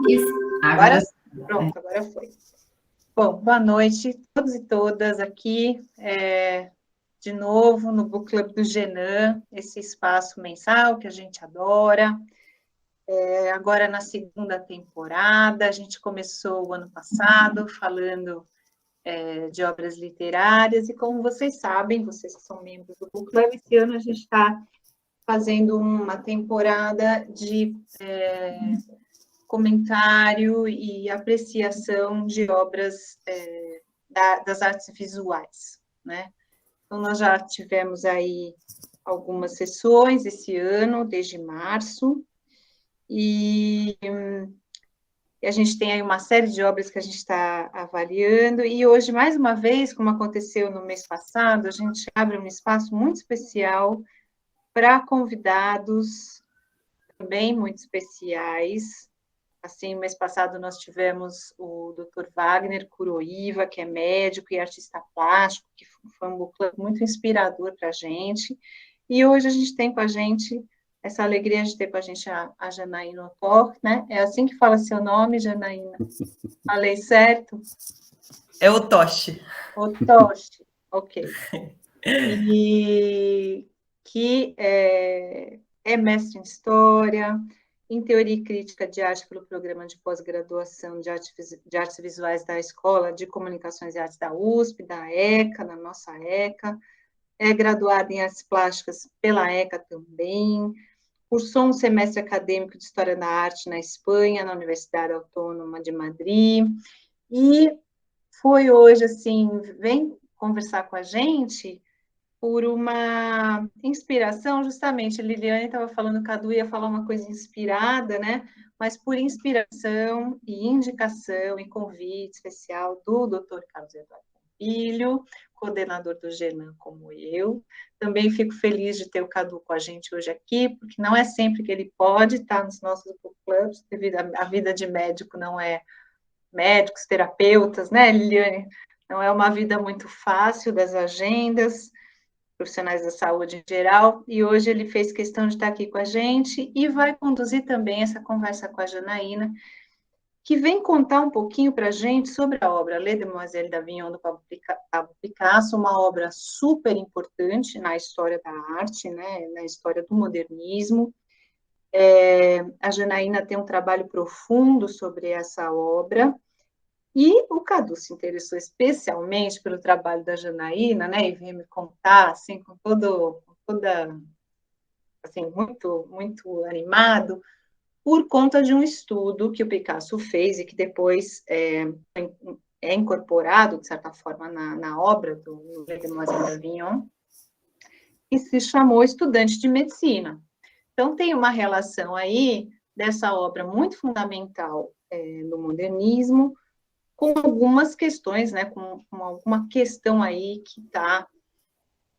Isso. Agora pronto, agora foi. Bom, boa noite a todos e todas aqui, de novo no Book Club do Genan, esse espaço mensal que a gente adora. Agora na segunda temporada, a gente começou o ano passado falando de obras literárias, e como vocês sabem, vocês que são membros do Book Club, esse ano a gente está fazendo uma temporada de comentário e apreciação de obras das artes visuais, né? Então, nós já tivemos aí algumas sessões esse ano, desde março, e a gente tem aí uma série de obras que a gente está avaliando, e hoje, mais uma vez, como aconteceu no mês passado, a gente abre um espaço muito especial para convidados também muito especiais. Assim, no mês passado nós tivemos o Dr. Wagner Kuroiva, que é médico e artista plástico, que foi um book club muito inspirador para a gente. E hoje a gente tem com a gente essa alegria de ter com a gente a Janaína Otor, né? É assim que fala seu nome, Janaína? Falei certo? É o Toshi. Otoshi, ok. E que é mestre em História, em Teoria e Crítica de Arte pelo Programa de Pós-Graduação de Artes Visuais da Escola de Comunicações e Artes da USP, da ECA, da nossa ECA, é graduada em Artes Plásticas pela ECA também, cursou um semestre acadêmico de História da Arte na Espanha, na Universidade Autônoma de Madrid, e foi hoje, assim, vem conversar com a gente por uma inspiração, justamente, a Liliane estava falando, Cadu ia falar uma coisa inspirada, né? Mas por inspiração e indicação e convite especial do Dr. Carlos Eduardo Pompilho, coordenador do Genan como eu. Também fico feliz de ter o Cadu com a gente hoje aqui, porque não é sempre que ele pode estar nos nossos book clubs, devido à vida de médico, não é médicos, terapeutas, né, Liliane? Não é uma vida muito fácil das agendas, profissionais da saúde em geral, e hoje ele fez questão de estar aqui com a gente e vai conduzir também essa conversa com a Janaína, que vem contar um pouquinho para a gente sobre a obra Les Demoiselles d'Avignon, do Pablo Picasso, uma obra super importante na história da arte, né, na história do modernismo. A Janaína tem um trabalho profundo sobre essa obra, e o Cadu se interessou especialmente pelo trabalho da Janaína, né, e veio me contar, assim, com toda, assim, muito animado, por conta de um estudo que o Picasso fez e que depois é incorporado, de certa forma, na obra do Les Demoiselles d'Avignon, que se chamou Estudante de Medicina. Então, tem uma relação aí dessa obra muito fundamental no modernismo, com algumas questões, né, com alguma questão aí que está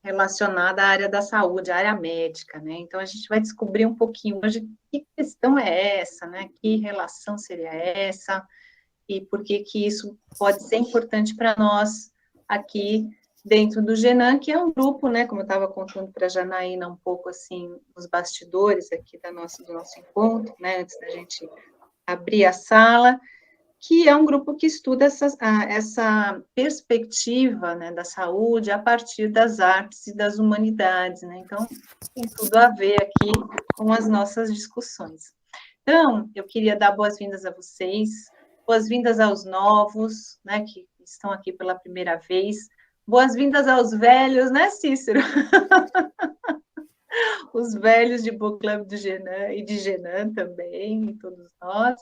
relacionada à área da saúde, à área médica, né? Então, a gente vai descobrir um pouquinho hoje que questão é essa, né? Que relação seria essa e por que isso pode ser importante para nós aqui dentro do Genan, que é um grupo, né, como eu estava contando para a Janaína um pouco, assim, os bastidores aqui do nosso encontro, né, antes da gente abrir a sala, que é um grupo que estuda essa perspectiva, né, da saúde a partir das artes e das humanidades, né? Então, tem tudo a ver aqui com as nossas discussões. Então, eu queria dar boas-vindas a vocês, boas-vindas aos novos, né, que estão aqui pela primeira vez, boas-vindas aos velhos, né, Cícero? Os velhos de Book Club do Genan e de Genan também, todos nós.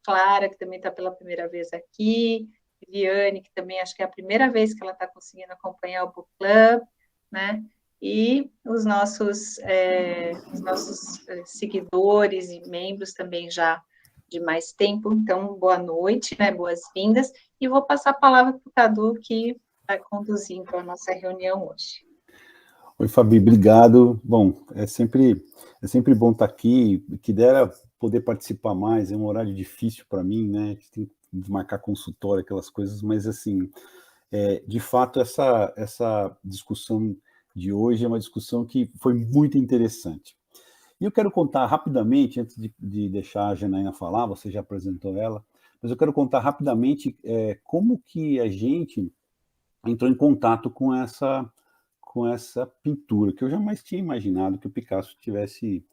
Clara, que também está pela primeira vez aqui, Viviane, que também acho que é a primeira vez que ela está conseguindo acompanhar o Book Club, né? E os nossos seguidores e membros também já de mais tempo. Então, boa noite, né? Boas-vindas. E vou passar a palavra para o Cadu, que vai conduzir então, a nossa reunião hoje. Oi, Fabi, obrigado. Bom, é sempre bom estar aqui, que dera poder participar mais, é um horário difícil para mim, né, tem que marcar consultório, aquelas coisas, mas, assim, de fato, essa discussão de hoje é uma discussão que foi muito interessante. E eu quero contar rapidamente, antes de deixar a Janaína falar, você já apresentou ela, mas eu quero contar rapidamente como que a gente entrou em contato com essa pintura, que eu jamais tinha imaginado que o Picasso tivesse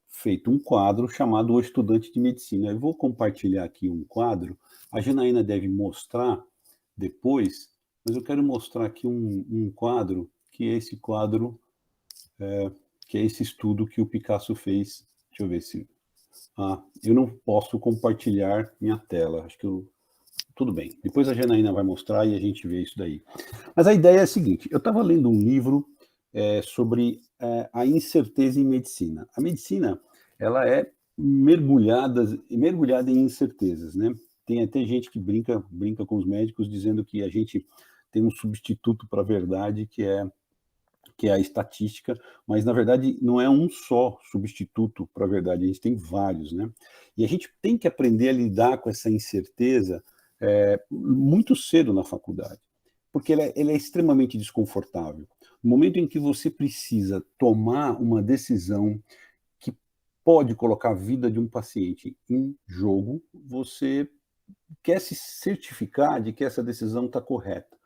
feito um quadro chamado O Estudante de Medicina. Eu vou compartilhar aqui um quadro, a Janaína deve mostrar depois, mas eu quero mostrar aqui um quadro, que é esse quadro, que é esse estudo que o Picasso fez. Deixa eu ver se... eu não posso compartilhar minha tela, acho que tudo bem, depois a Janaína vai mostrar e a gente vê isso daí. Mas a ideia é a seguinte, eu estava lendo um livro sobre a incerteza em medicina. A medicina, ela é mergulhada em incertezas, né? Tem até gente que brinca com os médicos dizendo que a gente tem um substituto para a verdade, que é a estatística, mas na verdade não é um só substituto para a verdade, a gente tem vários, né? E a gente tem que aprender a lidar com essa incerteza muito cedo na faculdade, porque ela é extremamente desconfortável. No momento em que você precisa tomar uma decisão que pode colocar a vida de um paciente em jogo, você quer se certificar de que essa decisão está correta.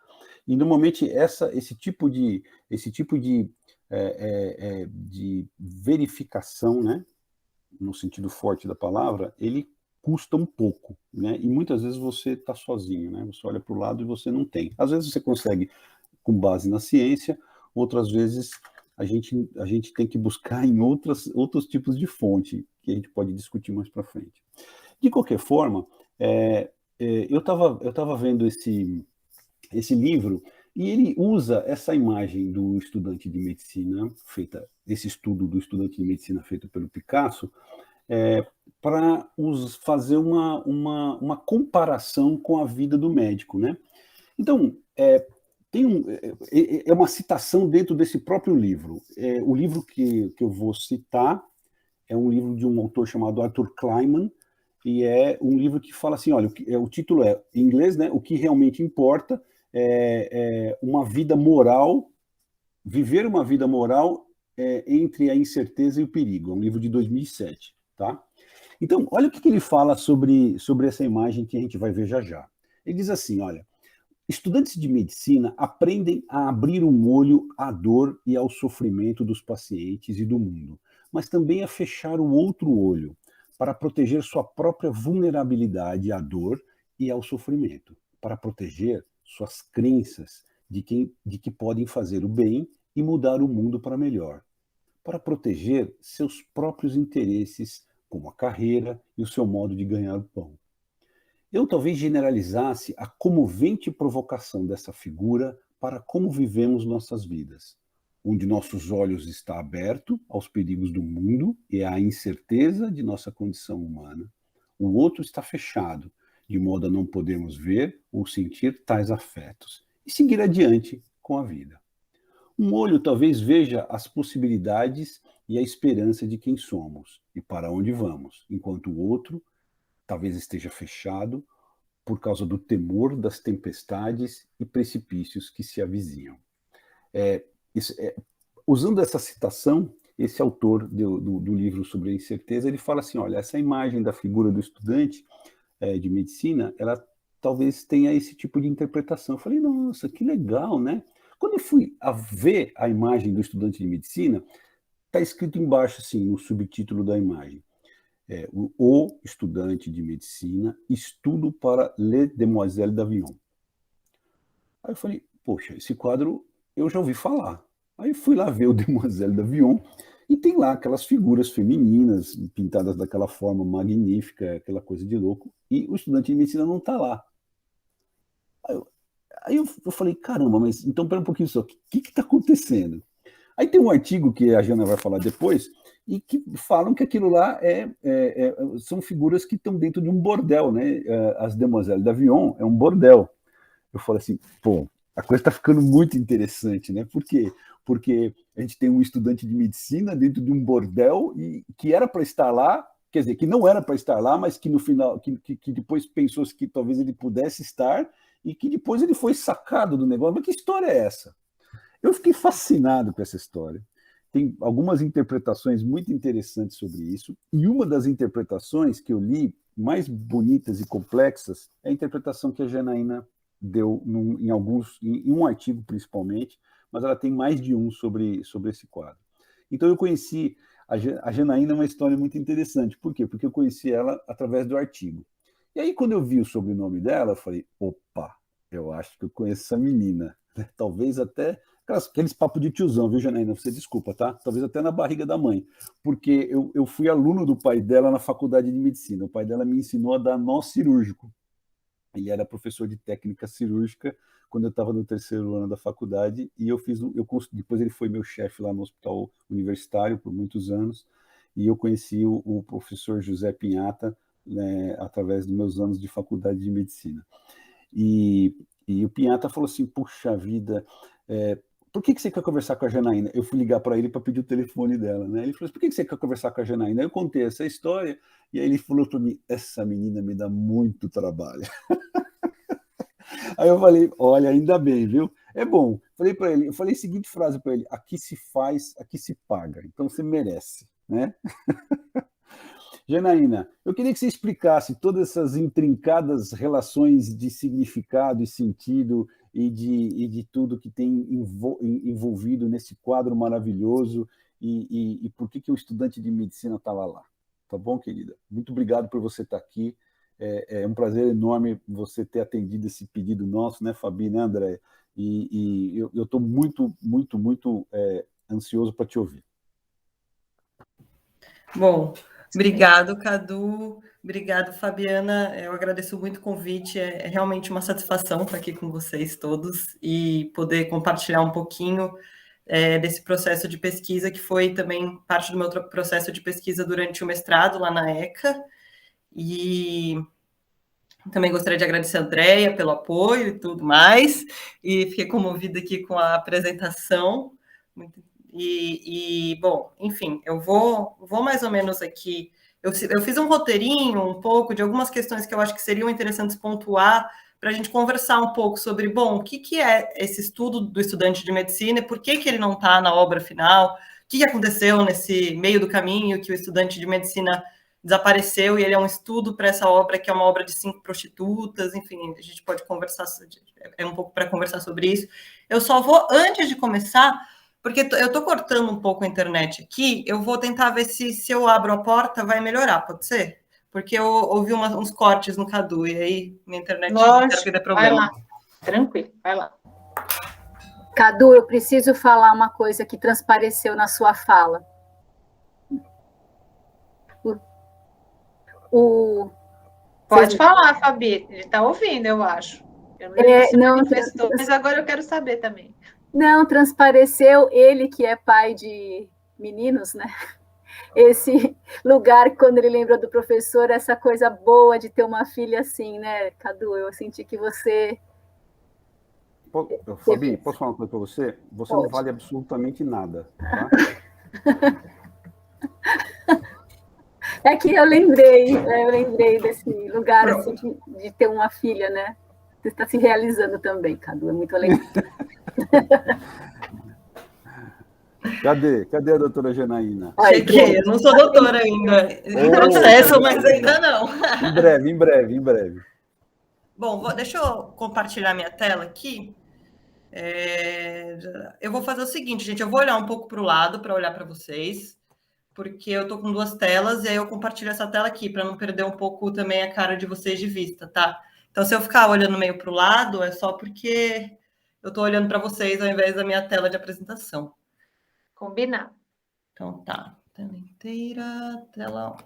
E normalmente esse tipo de verificação, né, no sentido forte da palavra, ele custa um pouco, né? E muitas vezes você está sozinho, né? Você olha para o lado e você não tem. Às vezes você consegue com base na ciência, outras vezes a gente tem que buscar em outros tipos de fonte, que a gente pode discutir mais para frente. De qualquer forma, eu estava vendo esse livro, e ele usa essa imagem do estudante de medicina, esse estudo do estudante de medicina feito pelo Picasso, para fazer uma comparação com a vida do médico, né? Então, é uma citação dentro desse próprio livro. O livro que eu vou citar é um livro de um autor chamado Arthur Kleinman, e é um livro que fala assim, olha, o título em inglês, né? O que realmente importa uma vida moral, viver uma vida moral entre a incerteza e o perigo. É um livro de 2007, tá? Então, olha o que ele fala sobre essa imagem que a gente vai ver já já. Ele diz assim, olha, estudantes de medicina aprendem a abrir um olho à dor e ao sofrimento dos pacientes e do mundo, mas também a fechar o outro olho para proteger sua própria vulnerabilidade à dor e ao sofrimento, para proteger suas crenças de que podem fazer o bem e mudar o mundo para melhor, para proteger seus próprios interesses, como a carreira e o seu modo de ganhar o pão. Eu talvez generalizasse a comovente provocação dessa figura para como vivemos nossas vidas, onde nossos olhos estão abertos aos perigos do mundo e à incerteza de nossa condição humana. O outro está fechado, de modo a não podermos ver ou sentir tais afetos, e seguir adiante com a vida. Um olho talvez veja as possibilidades e a esperança de quem somos e para onde vamos, enquanto o outro talvez esteja fechado por causa do temor das tempestades e precipícios que se avizinham. Usando essa citação, esse autor do livro sobre a incerteza, ele fala assim, olha, essa imagem da figura do estudante de medicina, ela talvez tenha esse tipo de interpretação. Eu falei, nossa, que legal, né? Quando eu fui a ver a imagem do estudante de medicina, está escrito embaixo, assim, no subtítulo da imagem, o estudante de medicina, estudo para Les Demoiselles d'Avignon. Aí eu falei, poxa, esse quadro eu já ouvi falar. Aí fui lá ver o Demoiselles d'Avignon, e tem lá aquelas figuras femininas, pintadas daquela forma magnífica, aquela coisa de louco, e o estudante de medicina não está lá. Aí eu falei, caramba, mas então pera um pouquinho só, o que está acontecendo? Aí tem um artigo que a Jana vai falar depois, e que falam que aquilo lá são figuras que estão dentro de um bordel, né? As Demoiselles d'Avignon é um bordel. Eu falei assim, pô, a coisa está ficando muito interessante, né? Por quê? Porque a gente tem um estudante de medicina dentro de um bordel e que era para estar lá, quer dizer, que não era para estar lá, mas que no final, que depois pensou que talvez ele pudesse estar e que depois ele foi sacado do negócio. Mas que história é essa? Eu fiquei fascinado com essa história. tem algumas interpretações muito interessantes sobre isso, e uma das interpretações que eu li, mais bonitas e complexas, é a interpretação que a Janaína deu em um artigo principalmente, mas ela tem mais de um sobre esse quadro. Então eu conheci a Janaína, é uma história muito interessante. Por quê? Porque eu conheci ela através do artigo. E aí, quando eu vi o sobrenome dela, eu falei, opa, eu acho que eu conheço essa menina. Talvez até aqueles papos de tiozão, viu, Janaína? Você desculpa, tá? Talvez até na barriga da mãe. Porque eu fui aluno do pai dela na faculdade de medicina. O pai dela me ensinou a dar nó cirúrgico. Ele era professor de técnica cirúrgica quando eu estava no 3º ano da faculdade, e depois ele foi meu chefe lá no hospital universitário por muitos anos, e eu conheci o professor José Pinhata, né, através dos meus anos de faculdade de medicina. E o Pinhata falou assim, puxa vida, por que você quer conversar com a Janaína? Eu fui ligar para ele para pedir o telefone dela, né? Ele falou assim, por que você quer conversar com a Janaína? Eu contei essa história, e aí ele falou para mim, essa menina me dá muito trabalho. Aí eu falei, olha, ainda bem, viu? É bom. Eu falei a seguinte frase para ele, aqui se faz, aqui se paga, então você merece, né? Janaína, eu queria que você explicasse todas essas intrincadas relações de significado e sentido e de tudo que tem envolvido nesse quadro maravilhoso e por que o estudante de medicina estava lá. Tá bom, querida? Muito obrigado por você estar aqui. É um prazer enorme você ter atendido esse pedido nosso, né, Fabi, né, André? E eu estou muito, muito, muito ansioso para te ouvir. Bom, obrigado, Cadu. Obrigado, Fabiana. Eu agradeço muito o convite. É realmente uma satisfação estar aqui com vocês todos e poder compartilhar um pouquinho desse processo de pesquisa, que foi também parte do meu processo de pesquisa durante o mestrado lá na ECA. E também gostaria de agradecer a Andréia pelo apoio e tudo mais. E fiquei comovida aqui com a apresentação. Bom, enfim, eu vou mais ou menos aqui. Eu fiz um roteirinho um pouco de algumas questões que eu acho que seriam interessantes pontuar para a gente conversar um pouco sobre, bom, o que é esse estudo do estudante de medicina e por que ele não está na obra final, o que aconteceu nesse meio do caminho que o estudante de medicina desapareceu e ele é um estudo para essa obra, que é uma obra de 5 prostitutas, enfim, a gente pode conversar, um pouco para conversar sobre isso. Eu só vou, antes de começar, porque eu estou cortando um pouco a internet aqui, eu vou tentar ver se eu abro a porta vai melhorar, pode ser? Porque eu ouvi uns cortes no Cadu, e aí minha internet não quero que dê problema. Vai lá, tranquilo, vai lá. Cadu, eu preciso falar uma coisa que transpareceu na sua fala. Pode falar, Fabi, ele está ouvindo, eu acho. Eu não manifestou, mas agora eu quero saber também. Não, transpareceu ele que é pai de meninos, né? Esse lugar, quando ele lembra do professor, essa coisa boa de ter uma filha assim, né, Cadu? Eu senti que você... Fabi, posso falar uma coisa para você? Você Pode. Não vale absolutamente nada, tá? É que eu lembrei desse lugar assim, de ter uma filha, né? Você está se realizando também, Cadu, é muito legal. Cadê a doutora Janaína? Cheguei, eu não sou doutora ainda. Em processo, mas ainda não. Em breve. Bom, deixa eu compartilhar minha tela aqui. Eu vou fazer o seguinte, gente, eu vou olhar um pouco para o lado para olhar para vocês, porque eu estou com 2 telas e aí eu compartilho essa tela aqui para não perder um pouco também a cara de vocês de vista, tá? Então, se eu ficar olhando meio para o lado, é só porque eu estou olhando para vocês ao invés da minha tela de apresentação. Combinado. Então, tá. Tela inteira, tela...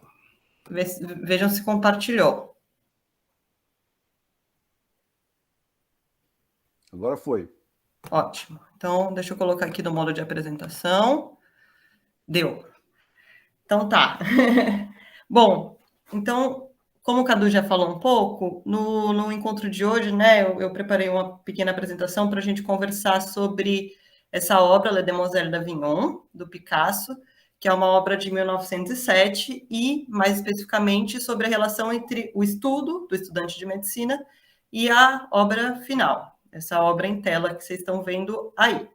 Vejam se compartilhou. Agora foi. Ótimo. Então, deixa eu colocar aqui no modo de apresentação. Deu. Então, tá. Bom, então, como o Cadu já falou um pouco, no encontro de hoje, né, eu preparei uma pequena apresentação para a gente conversar sobre essa obra, La Demoiselle d'Avignon, do Picasso, que é uma obra de 1907, e, mais especificamente, sobre a relação entre o estudo do estudante de medicina e a obra final, essa obra em tela que vocês estão vendo aí.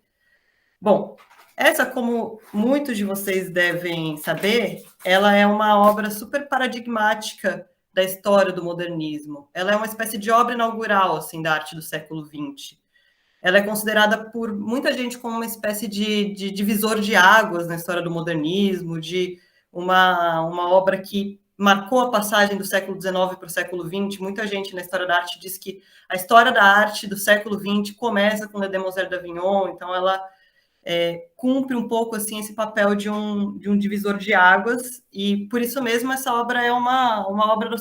Bom, Essa, como muitos de vocês devem saber, ela é uma obra super paradigmática da história do modernismo. Ela é uma espécie de obra inaugural assim, da arte do século XX. Ela é considerada por muita gente como uma espécie de divisor de águas na história do modernismo, de uma obra que marcou a passagem do século XIX para o século XX. Muita gente na história da arte diz que a história da arte do século XX começa com Le Demoiselle d'Avignon, então ela cumpre um pouco assim esse papel de um divisor de águas, e por isso mesmo essa obra é uma obra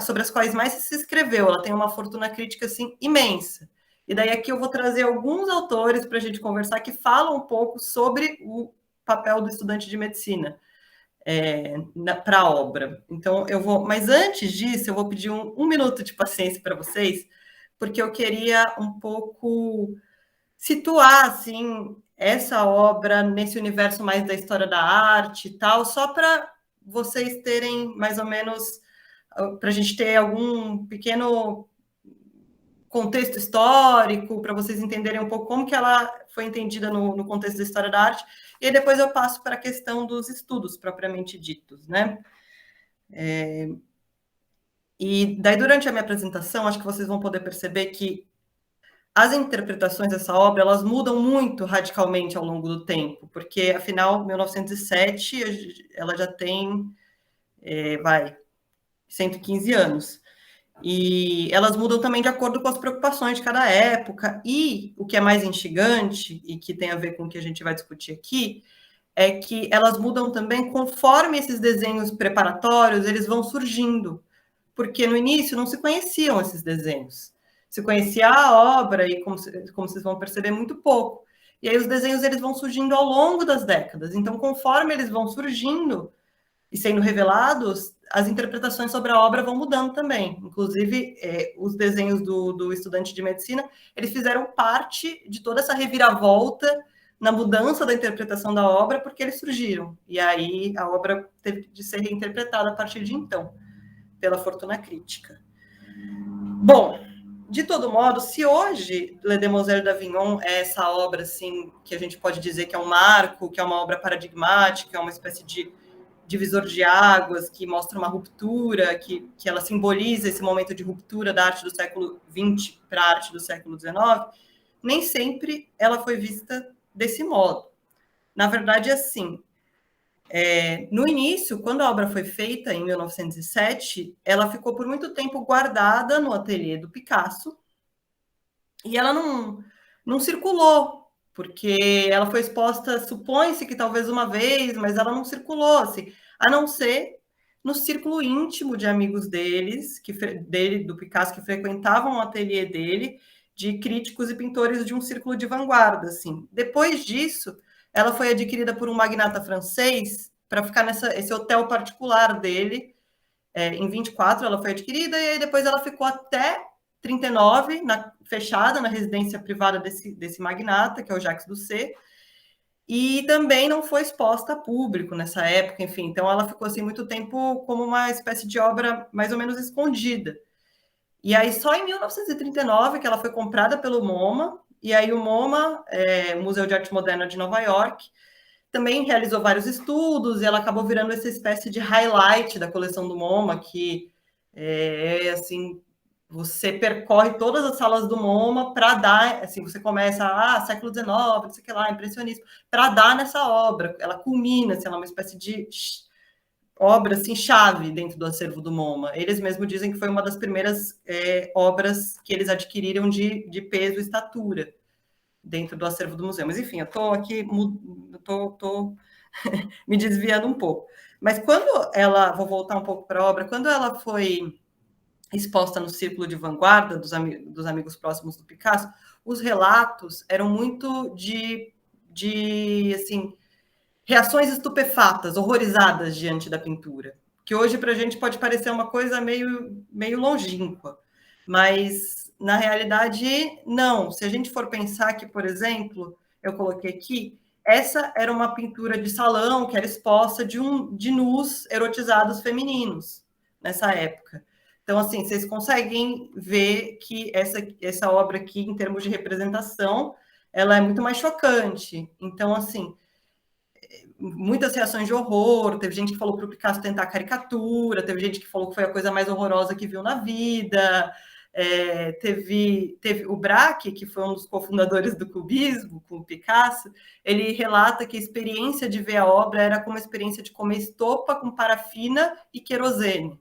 sobre as quais mais se escreveu. Ela tem uma fortuna crítica assim imensa. E daí aqui eu vou trazer alguns autores para a gente conversar que falam um pouco sobre o papel do estudante de medicina para a obra. Então eu vou, mas antes disso eu vou pedir um minuto de paciência para vocês, porque eu queria um pouco situar assim essa obra nesse universo mais da história da arte e tal, só para vocês terem mais ou menos, para a gente ter algum pequeno contexto histórico, para vocês entenderem um pouco como que ela foi entendida no contexto da história da arte, e aí depois eu passo para a questão dos estudos propriamente ditos, né? E daí, durante a minha apresentação, acho que vocês vão poder perceber que as interpretações dessa obra, elas mudam muito radicalmente ao longo do tempo, porque, afinal, 1907, ela já tem, 115 anos. E elas mudam também de acordo com as preocupações de cada época, e o que é mais instigante, e que tem a ver com o que a gente vai discutir aqui, é que elas mudam também conforme esses desenhos preparatórios, eles vão surgindo, porque no início não se conheciam esses desenhos. Se conhecia a obra e, como vocês vão perceber, muito pouco. E aí os desenhos eles vão surgindo ao longo das décadas. Então, conforme eles vão surgindo e sendo revelados, as interpretações sobre a obra vão mudando também. Inclusive, os desenhos do estudante de medicina, eles fizeram parte de toda essa reviravolta na mudança da interpretação da obra, porque eles surgiram. E aí a obra teve de ser reinterpretada a partir de então, pela fortuna crítica. Bom, de todo modo, se hoje Le Demoiselle d'Avignon é essa obra assim, que a gente pode dizer que é um marco, que é uma obra paradigmática, é uma espécie de divisor de águas, que mostra uma ruptura, que ela simboliza esse momento de ruptura da arte do século XX para a arte do século XIX, nem sempre ela foi vista desse modo. Na verdade, assim, no início, quando a obra foi feita, em 1907, ela ficou por muito tempo guardada no ateliê do Picasso, e ela não circulou, porque ela foi exposta, supõe-se que talvez uma vez, mas ela não circulou, assim, a não ser no círculo íntimo de amigos do Picasso, que frequentavam o ateliê dele, de críticos e pintores de um círculo de vanguarda, assim. Depois disso, ela foi adquirida por um magnata francês para ficar nesse hotel particular dele. Em 24 ela foi adquirida, e aí depois ela ficou até 39, fechada na residência privada desse magnata, que é o Jacques Doucet, e também não foi exposta a público nessa época, enfim. Então ela ficou assim muito tempo como uma espécie de obra mais ou menos escondida. E aí só em 1939 que ela foi comprada pelo MoMA, e aí o MoMA, o Museu de Arte Moderna de Nova York, também realizou vários estudos, e ela acabou virando essa espécie de highlight da coleção do MoMA, que assim, você percorre todas as salas do MoMA para dar, assim, você começa, século XIX, não sei o que lá, impressionismo, para dar nessa obra. Ela culmina, assim, ela é uma espécie de obra, assim, chave dentro do acervo do MoMA. Eles mesmos dizem que foi uma das primeiras obras que eles adquiriram de peso e estatura dentro do acervo do museu. Mas, enfim, eu estou aqui, estou me desviando um pouco. Mas quando vou voltar um pouco para a obra, quando ela foi exposta no círculo de vanguarda dos amigos próximos do Picasso, os relatos eram muito de assim, reações estupefatas, horrorizadas diante da pintura, que hoje para a gente pode parecer uma coisa meio longínqua, mas na realidade não. Se a gente for pensar que, por exemplo, eu coloquei aqui, essa era uma pintura de salão que era exposta de nus erotizados femininos nessa época. Então, assim, vocês conseguem ver que essa obra aqui, em termos de representação, ela é muito mais chocante. Então, assim, muitas reações de horror, teve gente que falou para o Picasso tentar caricatura, teve gente que falou que foi a coisa mais horrorosa que viu na vida, teve o Braque, que foi um dos cofundadores do cubismo, com o Picasso, ele relata que a experiência de ver a obra era como a experiência de comer estopa com parafina e querosene.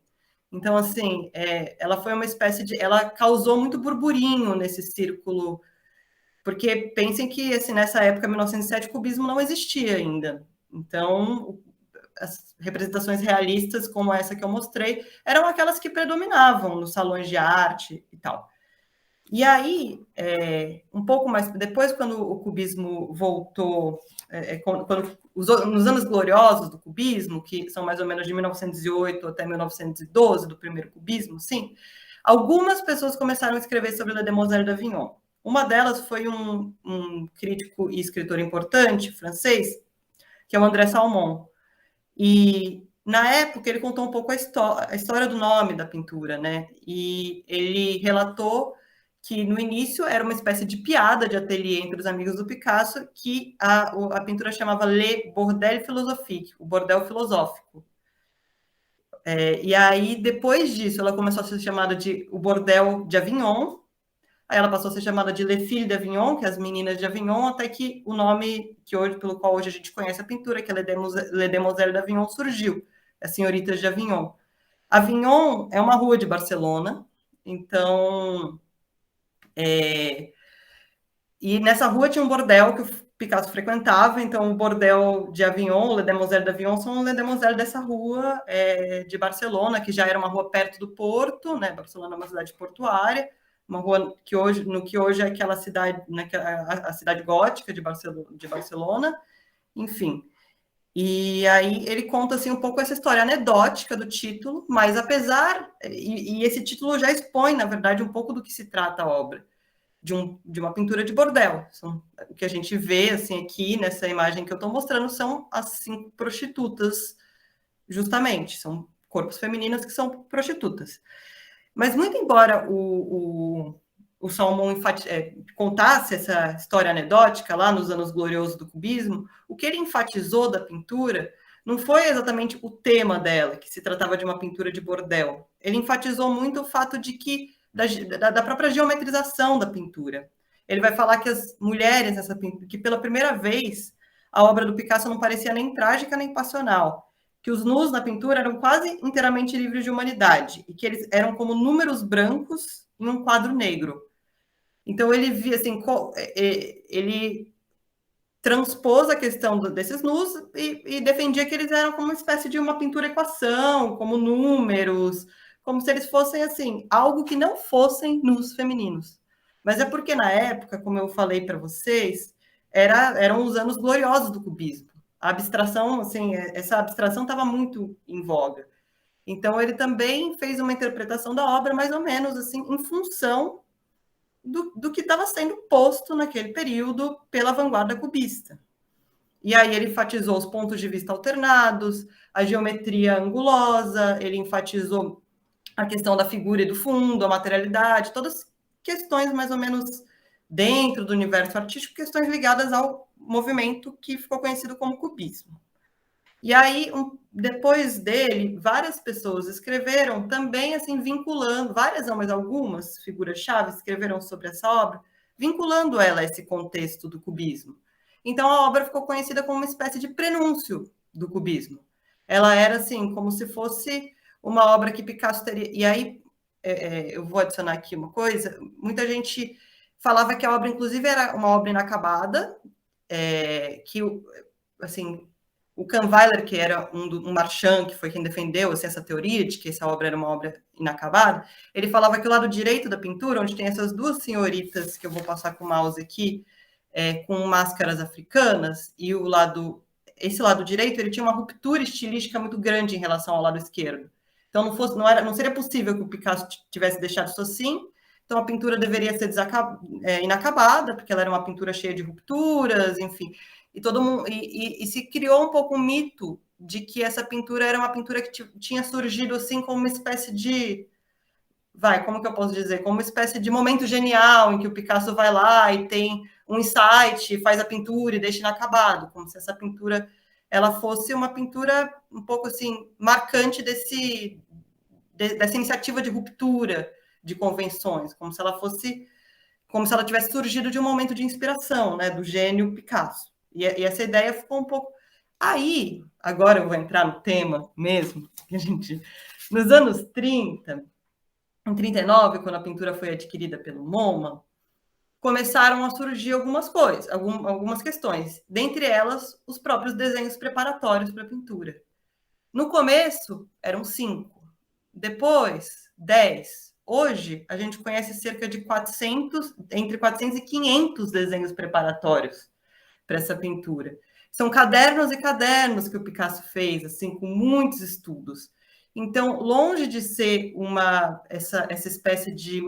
Então, assim, ela foi uma espécie de... Ela causou muito burburinho nesse círculo, porque pensem que, assim, nessa época, 1907, o cubismo não existia ainda. Então, as representações realistas, como essa que eu mostrei, eram aquelas que predominavam nos salões de arte e tal. E aí, um pouco mais depois, quando o cubismo voltou, nos anos gloriosos do cubismo, que são mais ou menos de 1908 até 1912, do primeiro cubismo, sim, algumas pessoas começaram a escrever sobre Le Demoiselle d'Avignon. Uma delas foi um crítico e escritor importante, francês, que é o André Salmon. E, na época, ele contou um pouco a história do nome da pintura, né? E ele relatou que, no início, era uma espécie de piada de ateliê entre os amigos do Picasso, que a pintura chamava Le Bordel Philosophique, o bordel filosófico. E aí, depois disso, ela começou a ser chamada de o Bordel de Avignon. Aí ela passou a ser chamada de Les Filles d'Avignon, que é as meninas de Avignon, até que o nome pelo qual hoje a gente conhece a pintura, que é Les Demoiselles d'Avignon, surgiu, as senhoritas de Avignon. Avignon é uma rua de Barcelona, então... E nessa rua tinha um bordel que o Picasso frequentava, então o bordel de Avignon, Les Demoiselles d'Avignon, são Les Demoiselles dessa rua de Barcelona, que já era uma rua perto do porto, né? Barcelona é uma cidade portuária, uma rua que hoje é aquela cidade, a cidade gótica de Barcelona, enfim. E aí ele conta assim um pouco essa história anedótica do título, mas e esse título já expõe, na verdade, um pouco do que se trata a obra, de uma pintura de bordel. O que a gente vê assim aqui nessa imagem que eu estou mostrando são as 5 prostitutas, justamente, são corpos femininos que são prostitutas. Mas, muito embora o Salmon contasse essa história anedótica lá nos anos gloriosos do cubismo, o que ele enfatizou da pintura não foi exatamente o tema dela, que se tratava de uma pintura de bordel. Ele enfatizou muito o fato de que da própria geometrização da pintura. Ele vai falar que as mulheres nessa pintura, que pela primeira vez a obra do Picasso não parecia nem trágica nem passional, que os nus na pintura eram quase inteiramente livres de humanidade, e que eles eram como números brancos em um quadro negro. Então, ele via assim, ele transpôs a questão desses nus e defendia que eles eram como uma espécie de uma pintura-equação, como números, como se eles fossem, assim, algo que não fossem nus femininos. Mas é porque, na época, como eu falei para vocês, eram os anos gloriosos do cubismo. A abstração, assim, essa abstração estava muito em voga. Então, ele também fez uma interpretação da obra, mais ou menos, assim, em função do que estava sendo posto naquele período pela vanguarda cubista. E aí ele enfatizou os pontos de vista alternados, a geometria angulosa, ele enfatizou a questão da figura e do fundo, a materialidade, todas questões mais ou menos dentro do universo artístico, questões ligadas ao movimento que ficou conhecido como cubismo. E aí, depois dele, várias pessoas escreveram também, assim, vinculando, várias não, mas algumas figuras-chave escreveram sobre essa obra, vinculando ela a esse contexto do cubismo. Então, a obra ficou conhecida como uma espécie de prenúncio do cubismo. Ela era, assim, como se fosse uma obra que Picasso teria... E aí, eu vou adicionar aqui uma coisa, muita gente falava que a obra, inclusive, era uma obra inacabada, que, assim, o Kahnweiler, que era um marchand, que foi quem defendeu assim, essa teoria de que essa obra era uma obra inacabada, ele falava que o lado direito da pintura, onde tem essas duas senhoritas, que eu vou passar com o mouse aqui, com máscaras africanas, e esse lado direito, ele tinha uma ruptura estilística muito grande em relação ao lado esquerdo. Então, não seria possível que o Picasso tivesse deixado isso assim. Então, a pintura deveria ser inacabada, porque ela era uma pintura cheia de rupturas, enfim. E todo mundo e se criou um pouco um mito de que essa pintura era uma pintura que tinha surgido assim como uma espécie de... como que eu posso dizer? Como uma espécie de momento genial, em que o Picasso vai lá e tem um insight, faz a pintura e deixa inacabado, como se essa pintura ela fosse uma pintura um pouco assim marcante dessa iniciativa de ruptura de convenções, como se ela tivesse surgido de um momento de inspiração, né, do gênio Picasso. E essa ideia ficou um pouco... Aí, agora eu vou entrar no tema mesmo, que a gente... Nos anos 30, em 39, quando a pintura foi adquirida pelo MoMA, começaram a surgir algumas coisas, algumas questões, dentre elas, os próprios desenhos preparatórios para a pintura. No começo, eram 5, depois, 10. Hoje, a gente conhece cerca de 400, entre 400 e 500 desenhos preparatórios para essa pintura. São cadernos e cadernos que o Picasso fez, assim, com muitos estudos. Então, longe de ser essa espécie de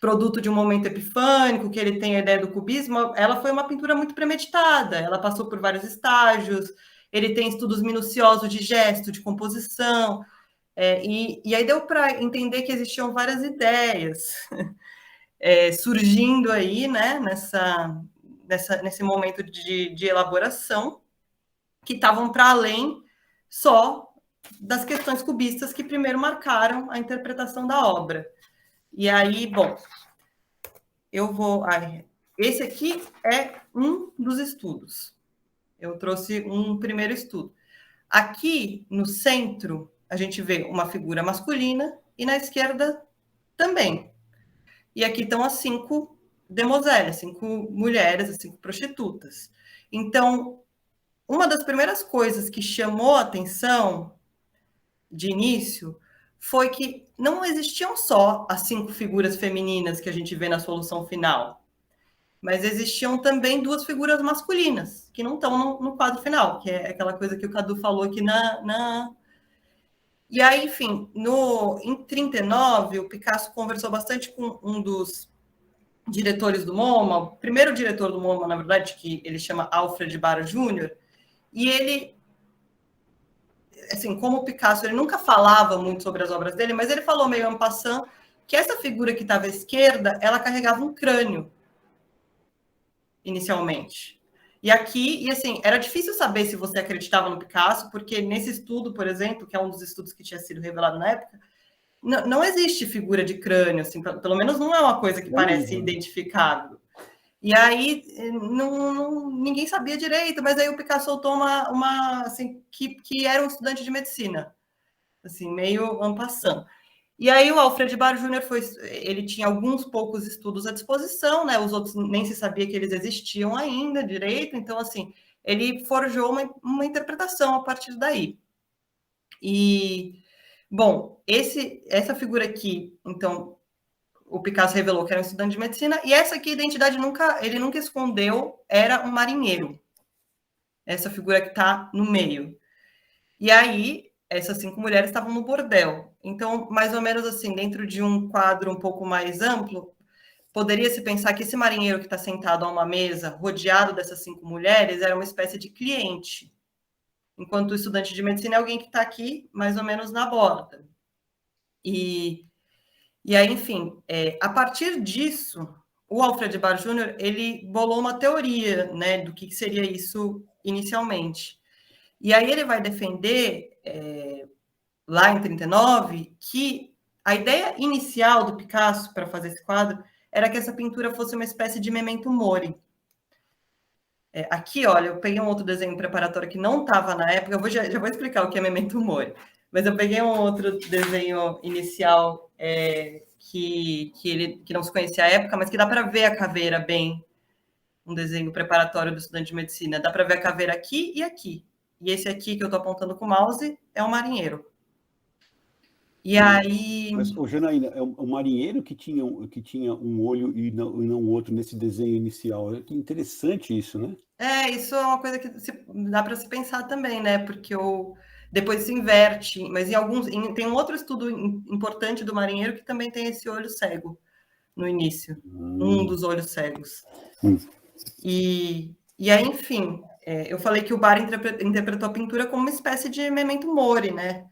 produto de um momento epifânico, que ele tem a ideia do cubismo, ela foi uma pintura muito premeditada, ela passou por vários estágios, ele tem estudos minuciosos de gesto, de composição, e aí deu para entender que existiam várias ideias surgindo aí, né, nesse momento de elaboração, que estavam para além só das questões cubistas que primeiro marcaram a interpretação da obra. E aí, bom, eu vou... esse aqui é um dos estudos. Eu trouxe um primeiro estudo. Aqui, no centro, a gente vê uma figura masculina e na esquerda também. E aqui estão as 5 demoiselles, 5 mulheres, as 5 prostitutas. Então, uma das primeiras coisas que chamou a atenção de início foi que não existiam só as 5 figuras femininas que a gente vê na solução final, mas existiam também 2 figuras masculinas, que não estão no quadro final, que é aquela coisa que o Cadu falou aqui E aí, enfim, em 39, o Picasso conversou bastante com um dos diretores do MoMA, o primeiro diretor do MoMA, na verdade, que ele chama Alfred Barr Jr., e ele, assim, como o Picasso, ele nunca falava muito sobre as obras dele, mas ele falou meio en passant que essa figura que estava à esquerda, ela carregava um crânio, inicialmente. E assim, era difícil saber se você acreditava no Picasso, porque nesse estudo, por exemplo, que é um dos estudos que tinha sido revelado na época, não existe figura de crânio, assim, pelo menos não é uma coisa que parece identificável. E aí, ninguém sabia direito, mas aí o Picasso soltou uma assim, que era um estudante de medicina, assim, meio en passant. E aí o Alfred Barr Jr. ele tinha alguns poucos estudos à disposição, né? Os outros nem se sabia que eles existiam ainda direito, então, assim, ele forjou uma interpretação a partir daí. E, bom, essa figura aqui, então, o Picasso revelou que era um estudante de medicina, e essa aqui, a identidade ele nunca escondeu, era um marinheiro. Essa figura que está no meio. E aí, essas 5 mulheres estavam no bordel. Então, mais ou menos assim, dentro de um quadro um pouco mais amplo, poderia-se pensar que esse marinheiro que está sentado a uma mesa, rodeado dessas 5 mulheres, era uma espécie de cliente, enquanto o estudante de medicina é alguém que está aqui, mais ou menos, na borda. E aí, enfim, a partir disso, o Alfred Barr Jr., ele bolou uma teoria, né, do que seria isso inicialmente. E aí ele vai defender, lá em 39, que a ideia inicial do Picasso para fazer esse quadro era que essa pintura fosse uma espécie de memento mori. Aqui, olha, eu peguei um outro desenho preparatório que não estava na época, eu já vou explicar o que é memento mori, mas eu peguei um outro desenho inicial que não se conhecia à época, mas que dá para ver a caveira bem, um desenho preparatório do estudante de medicina, dá para ver a caveira aqui e aqui. E esse aqui que eu estou apontando com o mouse é um marinheiro. E aí... Mas, Janaína, é o marinheiro que tinha um olho e não outro nesse desenho inicial. Que interessante isso, né? Isso é uma coisa que dá para se pensar também, né? Porque depois se inverte, mas tem um outro estudo importante do marinheiro que também tem esse olho cego no início, um dos olhos cegos. E aí, enfim, eu falei que o Barr interpretou a pintura como uma espécie de memento mori, né?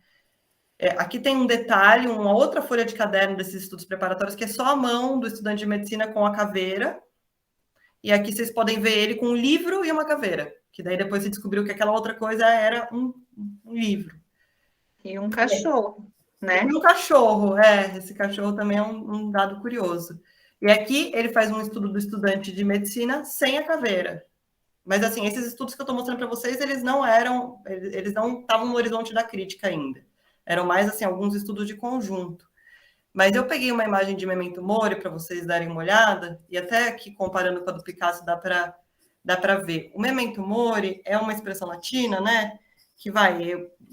Aqui tem um detalhe, uma outra folha de caderno desses estudos preparatórios, que é só a mão do estudante de medicina com a caveira, e aqui vocês podem ver ele com um livro e uma caveira, que daí depois se descobriu que aquela outra coisa era um livro. E um cachorro, né? E um cachorro, esse cachorro também é um dado curioso. E aqui ele faz um estudo do estudante de medicina sem a caveira. Mas, assim, esses estudos que eu estou mostrando para vocês, eles não estavam no horizonte da crítica ainda. Eram mais, assim, alguns estudos de conjunto. Mas eu peguei uma imagem de Memento Mori para vocês darem uma olhada, e até aqui, comparando com a do Picasso, dá para ver. O Memento Mori é uma expressão latina, né? Que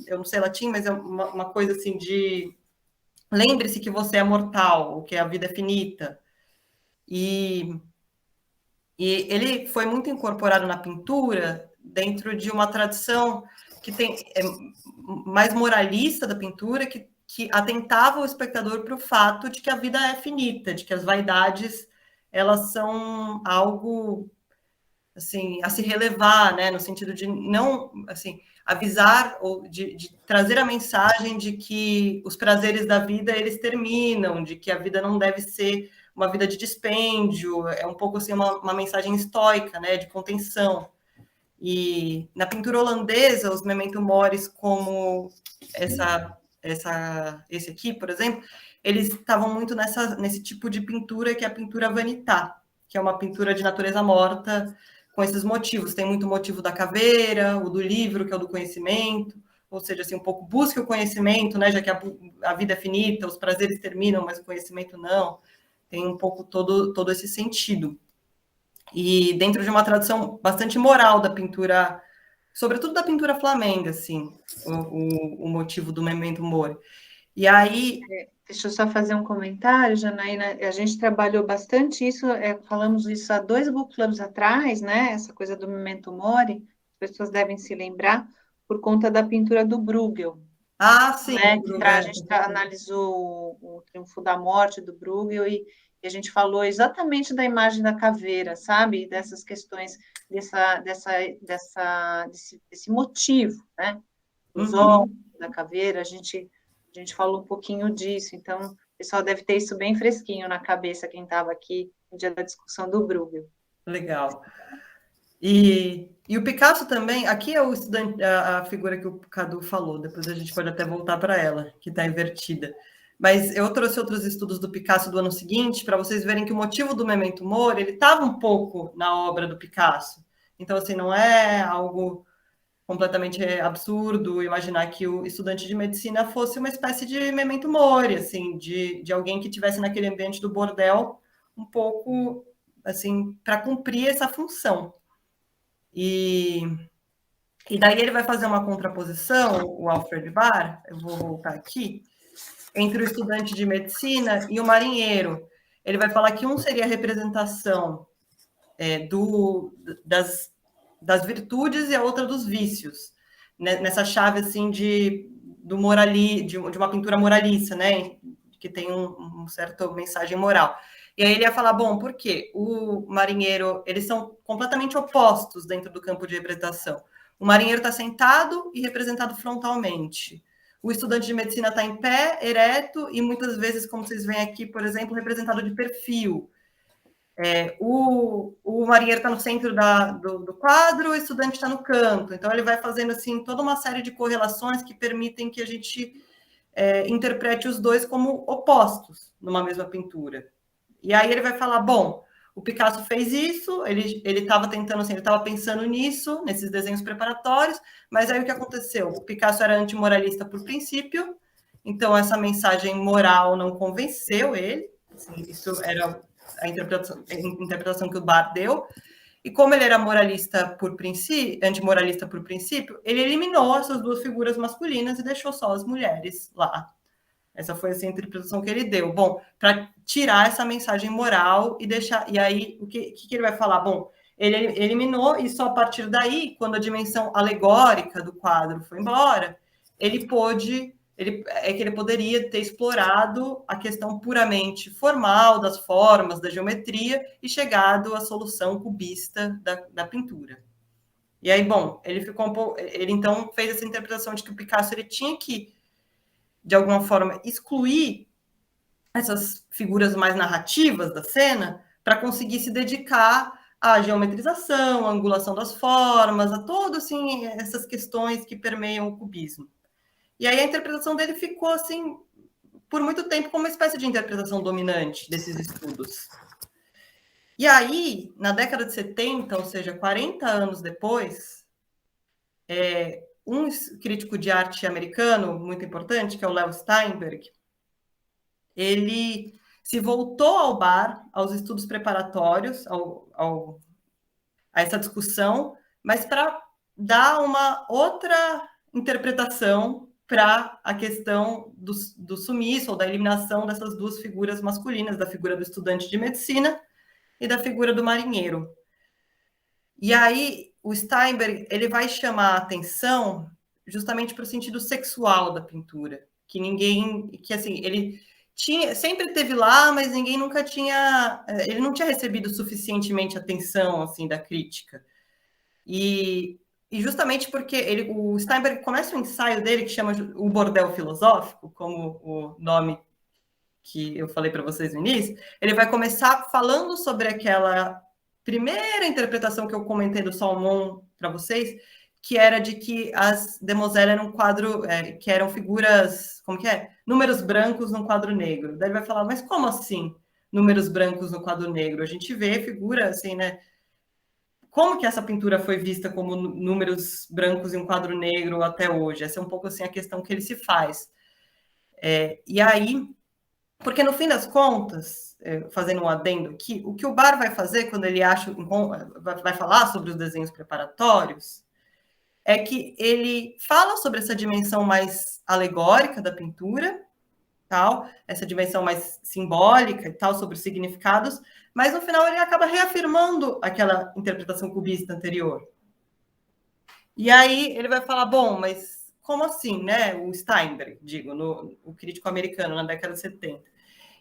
eu não sei latim, mas é uma coisa assim de... Lembre-se que você é mortal, que a vida é finita. E ele foi muito incorporado na pintura dentro de uma tradição que é mais moralista da pintura, que atentava o espectador para o fato de que a vida é finita, de que as vaidades elas são algo assim a se relevar, né, no sentido de não assim avisar ou de trazer a mensagem de que os prazeres da vida eles terminam, de que a vida não deve ser uma vida de dispêndio, é um pouco assim uma mensagem estoica, né, de contenção. E na pintura holandesa, os Memento Moris, como esse aqui, por exemplo, eles estavam muito nesse tipo de pintura que é a pintura vanità, que é uma pintura de natureza morta, com esses motivos. Tem muito motivo da caveira, o do livro, que é o do conhecimento, ou seja, assim, um pouco busque o conhecimento, né, já que a vida é finita, os prazeres terminam, mas o conhecimento não. Tem um pouco todo esse sentido. E dentro de uma tradição bastante moral da pintura, sobretudo da pintura flamenga, assim, o motivo do Memento Mori. E aí... Deixa eu só fazer um comentário, Janaína. A gente trabalhou bastante isso, falamos isso há 2 book clubs atrás, né? Essa coisa do Memento Mori, as pessoas devem se lembrar, por conta da pintura do Bruegel. Ah, sim. Né? A gente analisou o Triunfo da Morte do Bruegel e a gente falou exatamente da imagem da caveira, sabe? Dessas questões, desse motivo, né? Os olhos da caveira, a gente falou um pouquinho disso, então o pessoal deve ter isso bem fresquinho na cabeça, quem estava aqui no dia da discussão do Bruegel. Legal. E o Picasso também, aqui é o estudante, a figura que o Cadu falou, depois a gente pode até voltar para ela, que está invertida. Mas eu trouxe outros estudos do Picasso do ano seguinte, para vocês verem que o motivo do Memento Mori, ele estava um pouco na obra do Picasso. Então, assim, não é algo completamente absurdo imaginar que o estudante de medicina fosse uma espécie de Memento Mori, assim, de alguém que estivesse naquele ambiente do bordel um pouco, assim, para cumprir essa função. E daí ele vai fazer uma contraposição, o Alfred Barr, eu vou voltar aqui, entre o estudante de medicina e o marinheiro. Ele vai falar que um seria a representação das virtudes e a outra dos vícios, né? Nessa chave assim de uma pintura moralista, né? Que tem um certo mensagem moral. E aí ele ia falar, bom, por quê? O marinheiro, eles são completamente opostos dentro do campo de representação. O marinheiro está sentado e representado frontalmente. O estudante de medicina está em pé, ereto, e muitas vezes, como vocês veem aqui, por exemplo, representado de perfil. O marinheiro está no centro do quadro, o estudante está no canto. Então, ele vai fazendo assim toda uma série de correlações que permitem que a gente interprete os dois como opostos numa mesma pintura. E aí ele vai falar, bom, o Picasso fez isso, ele estava tentando, assim, ele estava pensando nisso, nesses desenhos preparatórios, mas aí o que aconteceu? O Picasso era antimoralista por princípio, então essa mensagem moral não convenceu ele, assim, isso era a interpretação que o Barr deu, e como ele era antimoralista por princípio, ele eliminou essas duas figuras masculinas e deixou só as mulheres lá. Essa foi assim, a interpretação que ele deu. Bom, para tirar essa mensagem moral e deixar... E aí, o que ele vai falar? Bom, ele eliminou e só a partir daí, quando a dimensão alegórica do quadro foi embora, ele poderia ter explorado a questão puramente formal das formas, da geometria e chegado à solução cubista da pintura. E aí, bom, ele então fez essa interpretação de que o Picasso ele tinha que, de alguma forma, excluir essas figuras mais narrativas da cena para conseguir se dedicar a geometrização, a angulação das formas, a todas assim, essas questões que permeiam o cubismo. E aí a interpretação dele ficou assim, por muito tempo, como uma espécie de interpretação dominante desses estudos. E aí, na década de 70, ou seja, 40 anos depois, um crítico de arte americano muito importante, que é o Leo Steinberg, ele se voltou ao bar, aos estudos preparatórios, a essa discussão, mas para dar uma outra interpretação para a questão do sumiço ou da eliminação dessas duas figuras masculinas, da figura do estudante de medicina e da figura do marinheiro. E aí o Steinberg ele vai chamar a atenção justamente para o sentido sexual da pintura, que assim, ele sempre teve lá, mas ninguém nunca tinha, ele não tinha recebido suficientemente atenção assim da crítica. E justamente porque o Steinberg começa o ensaio dele, que chama O Bordel Filosófico, como o nome que eu falei para vocês no início, ele vai começar falando sobre aquela primeira interpretação que eu comentei do Salmon para vocês, que era de que as demoiselles eram um quadro, que eram figuras, como que é? Números brancos num quadro negro. Daí ele vai falar, mas como assim números brancos no quadro negro? A gente vê figura assim, né? Como que essa pintura foi vista como números brancos em um quadro negro até hoje? Essa é um pouco assim a questão que ele se faz. E aí, porque no fim das contas, fazendo um adendo aqui, o que o Bar vai fazer quando ele vai falar sobre os desenhos preparatórios é que ele fala sobre essa dimensão mais alegórica da pintura, tal, essa dimensão mais simbólica e tal, sobre os significados, mas no final ele acaba reafirmando aquela interpretação cubista anterior. E aí ele vai falar, bom, mas como assim, né? O Steinberg, o crítico americano, na década de 70.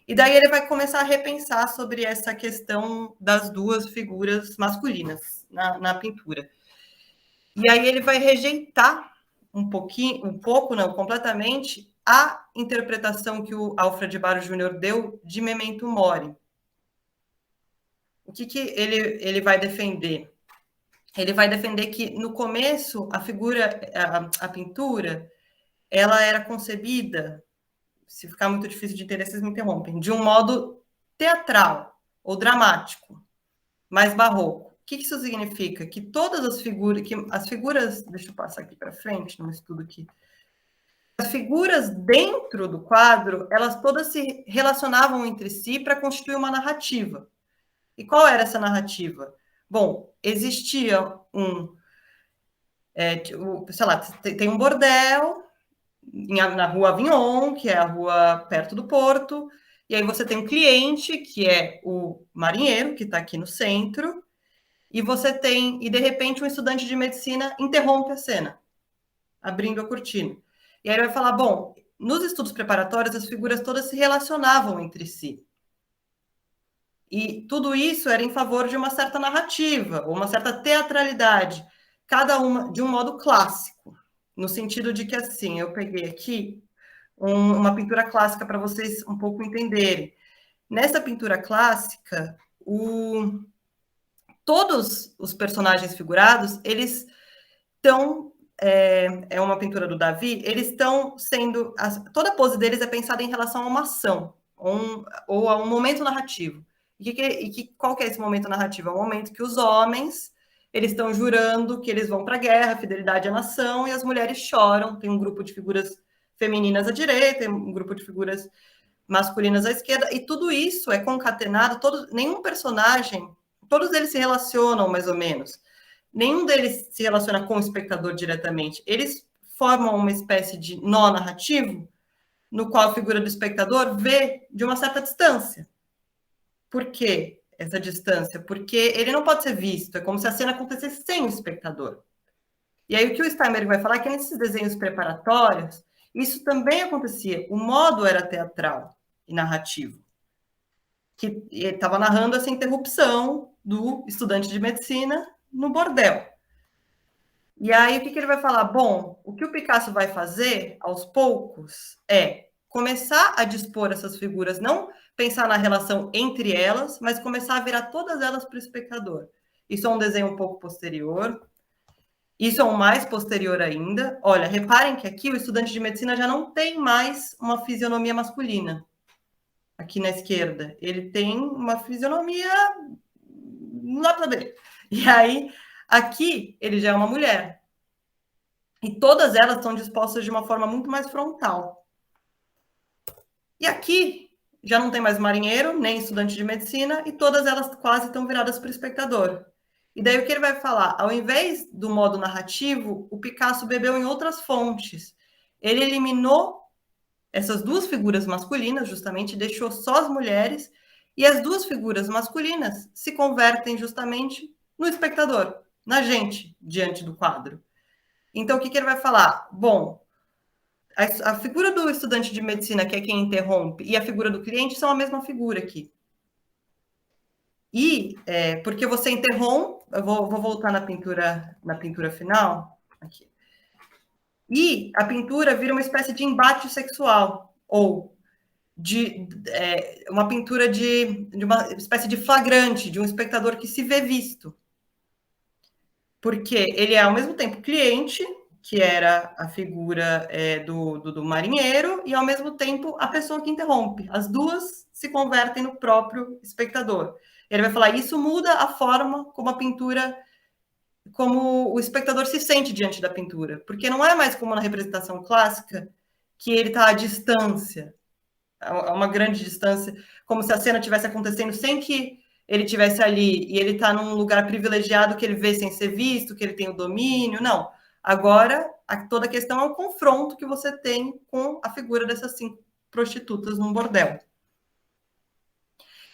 E daí ele vai começar a repensar sobre essa questão das duas figuras masculinas na pintura. E aí ele vai rejeitar completamente, a interpretação que o Alfred Barro Jr. deu de Memento Mori. O que ele vai defender? Ele vai defender que, no começo, a pintura, ela era concebida, se ficar muito difícil de entender, vocês me interrompem, de um modo teatral ou dramático, mais barroco. O que isso significa? Que todas as figuras, deixa eu passar aqui para frente, num estudo aqui, as figuras dentro do quadro, elas todas se relacionavam entre si para constituir uma narrativa. E qual era essa narrativa? Bom, existia sei lá, tem um bordel na rua Avignon, que é a rua perto do porto, e aí você tem um cliente, que é o marinheiro, que está aqui no centro, e de repente, um estudante de medicina interrompe a cena, abrindo a cortina. E aí ele vai falar, bom, nos estudos preparatórios, as figuras todas se relacionavam entre si. E tudo isso era em favor de uma certa narrativa, ou uma certa teatralidade, cada uma de um modo clássico, no sentido de que, assim, eu peguei aqui uma pintura clássica para vocês um pouco entenderem. Nessa pintura clássica, todos os personagens figurados, eles estão... É uma pintura do Davi, eles estão sendo... Toda a pose deles é pensada em relação a uma ação, ou a um momento narrativo. Qual que é esse momento narrativo? É o momento que os homens eles estão jurando que eles vão para a guerra, fidelidade à nação, e as mulheres choram. Tem um grupo de figuras femininas à direita, tem um grupo de figuras masculinas à esquerda, e tudo isso é concatenado, nenhum personagem, todos eles se relacionam mais ou menos. Nenhum deles se relaciona com o espectador diretamente. Eles formam uma espécie de nó narrativo, no qual a figura do espectador vê de uma certa distância. Por quê essa distância? Porque ele não pode ser visto, é como se a cena acontecesse sem o espectador. E aí o que o Steinberg vai falar é que nesses desenhos preparatórios, isso também acontecia. O modo era teatral e narrativo, que estava narrando essa interrupção do estudante de medicina no bordel. E aí o que ele vai falar? Bom, o que o Picasso vai fazer, aos poucos, é começar a dispor essas figuras, não pensar na relação entre elas, mas começar a virar todas elas para o espectador. Isso é um desenho um pouco posterior. Isso é um mais posterior ainda. Olha, reparem que aqui o estudante de medicina já não tem mais uma fisionomia masculina. Aqui na esquerda. Ele tem uma fisionomia lá para dele. E aí, aqui, ele já é uma mulher. E todas elas estão dispostas de uma forma muito mais frontal. E aqui, já não tem mais marinheiro, nem estudante de medicina, e todas elas quase estão viradas para o espectador. E daí o que ele vai falar? Ao invés do modo narrativo, o Picasso bebeu em outras fontes. Ele eliminou essas duas figuras masculinas, justamente, deixou só as mulheres, e as duas figuras masculinas se convertem justamente no espectador, na gente, diante do quadro. Então, o que ele vai falar? Bom, a figura do estudante de medicina, que é quem interrompe, e a figura do cliente são a mesma figura aqui. E porque você interrompe, eu vou voltar na pintura final, aqui. E a pintura vira uma espécie de embate sexual, ou de uma pintura de uma espécie de flagrante, de um espectador que se vê visto. Porque ele é, ao mesmo tempo, cliente, que era a figura do marinheiro, e, ao mesmo tempo, a pessoa que interrompe. As duas se convertem no próprio espectador. Ele vai falar, isso muda a forma como a pintura, como o espectador se sente diante da pintura. Porque não é mais como na representação clássica, que ele está à distância, a uma grande distância, como se a cena estivesse acontecendo sem que ele estivesse ali, e ele está num lugar privilegiado que ele vê sem ser visto, que ele tem o domínio, não. Agora, toda a questão é o confronto que você tem com a figura dessas 5 prostitutas num bordel.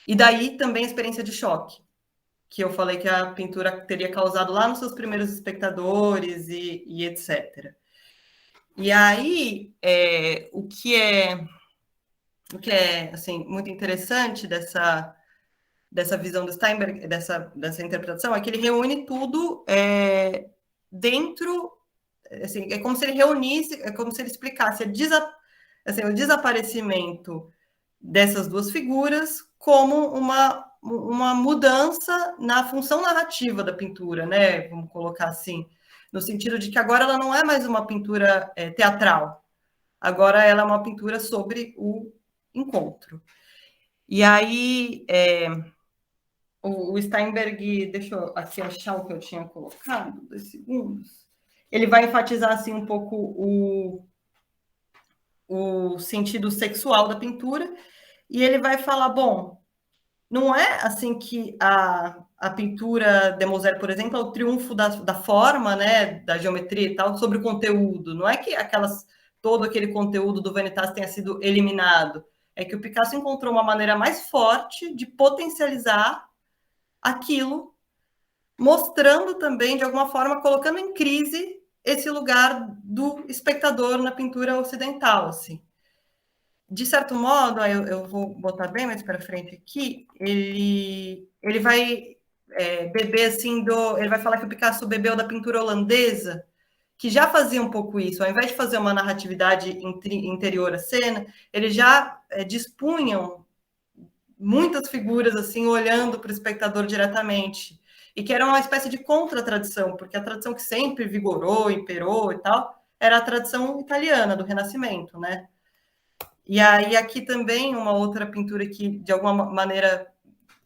E daí também a experiência de choque, que eu falei que a pintura teria causado lá nos seus primeiros espectadores e etc. E aí, o que é assim, muito interessante dessa visão do Steinberg, dessa interpretação, é que ele reúne tudo dentro, assim, é como se ele reunisse, é como se ele explicasse o desaparecimento dessas duas figuras como uma mudança na função narrativa da pintura, né? Vamos colocar assim, no sentido de que agora ela não é mais uma pintura teatral, agora ela é uma pintura sobre o encontro. E aí, o Steinberg, deixa eu aqui achar o que eu tinha colocado, 2 segundos. Ele vai enfatizar assim um pouco o sentido sexual da pintura, e ele vai falar, bom, não é assim que a pintura de Mozart, por exemplo, é o triunfo da forma, né, da geometria e tal, sobre o conteúdo. Não é que todo aquele conteúdo do Vanitas tenha sido eliminado. É que o Picasso encontrou uma maneira mais forte de potencializar aquilo, mostrando também, de alguma forma, colocando em crise esse lugar do espectador na pintura ocidental, assim. De certo modo, eu vou botar bem mais para frente aqui, ele vai beber, assim, ele vai falar que o Picasso bebeu da pintura holandesa, que já fazia um pouco isso. Ao invés de fazer uma narratividade interior à cena, eles já dispunham muitas figuras assim olhando para o espectador diretamente, e que era uma espécie de contra-tradição, porque a tradição que sempre vigorou, imperou e tal, era a tradição italiana do Renascimento, né? E aí aqui também uma outra pintura que de alguma maneira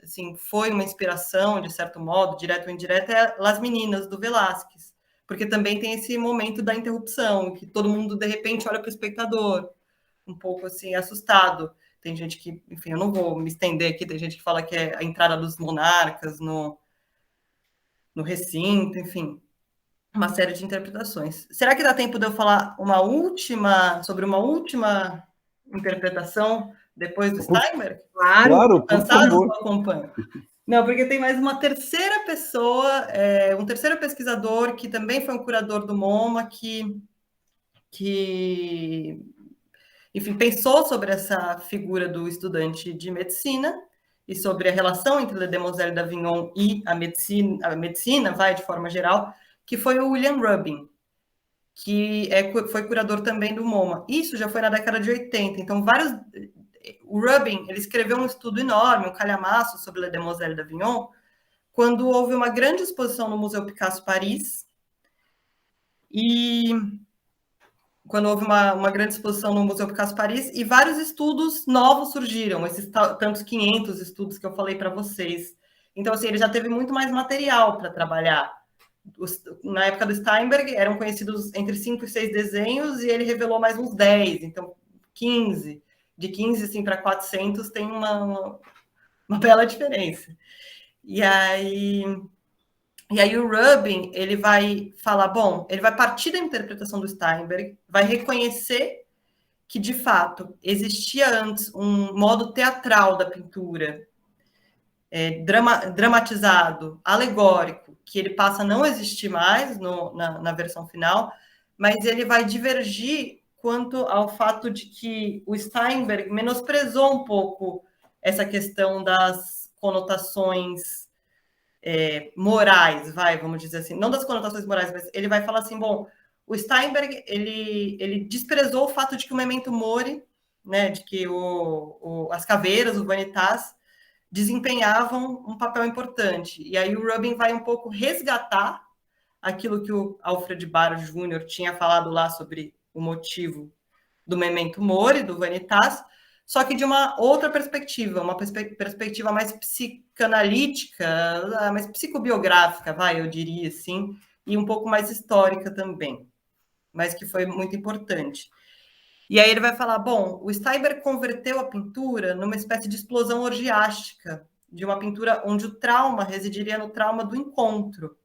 assim foi uma inspiração, de certo modo, direto ou indireto, é Las Meninas do Velázquez, porque também tem esse momento da interrupção, que todo mundo de repente olha para o espectador, um pouco assim assustado. Tem gente que, enfim, eu não vou me estender aqui, tem gente que fala que é a entrada dos monarcas no recinto, enfim, uma série de interpretações. Será que dá tempo de eu falar sobre uma última interpretação depois do Steinberg? Claro, por favor. Acompanho. Não, porque tem mais uma terceira pessoa, um terceiro pesquisador que também foi um curador do MoMA, que enfim, pensou sobre essa figura do estudante de medicina e sobre a relação entre Le Demoiselle d'Avignon e a medicina, vai de forma geral, que foi o William Rubin, que foi curador também do MoMA. Isso já foi na década de 80, então o Rubin, ele escreveu um estudo enorme, um calhamaço sobre Le Demoiselle d'Avignon, quando houve uma grande exposição no Museu Picasso Paris, e quando houve uma grande exposição no Museu Picasso Paris, e vários estudos novos surgiram, esses tantos 500 estudos que eu falei para vocês. Então, assim, ele já teve muito mais material para trabalhar. Na época do Steinberg, eram conhecidos entre 5 e 6 desenhos, e ele revelou mais uns 10, então 15. De 15 assim, para 400 tem uma bela diferença. E aí o Rubin, ele vai falar, bom, ele vai partir da interpretação do Steinberg, vai reconhecer que, de fato, existia antes um modo teatral da pintura, dramatizado, alegórico, que ele passa a não existir mais na versão final, mas ele vai divergir quanto ao fato de que o Steinberg menosprezou um pouco essa questão das conotações morais, vamos dizer assim, não das conotações morais, mas ele vai falar assim, bom, o Steinberg, ele desprezou o fato de que o Memento Mori, né, de que as caveiras, o Vanitas, desempenhavam um papel importante. E aí o Rubin vai um pouco resgatar aquilo que o Alfred Barr Jr. tinha falado lá sobre o motivo do Memento Mori, do Vanitas, só que de uma outra perspectiva, uma perspectiva mais psicanalítica, mais psicobiográfica, eu diria assim, e um pouco mais histórica também, mas que foi muito importante. E aí ele vai falar, bom, o Steinberg converteu a pintura numa espécie de explosão orgiástica, de uma pintura onde o trauma residiria no trauma do encontro.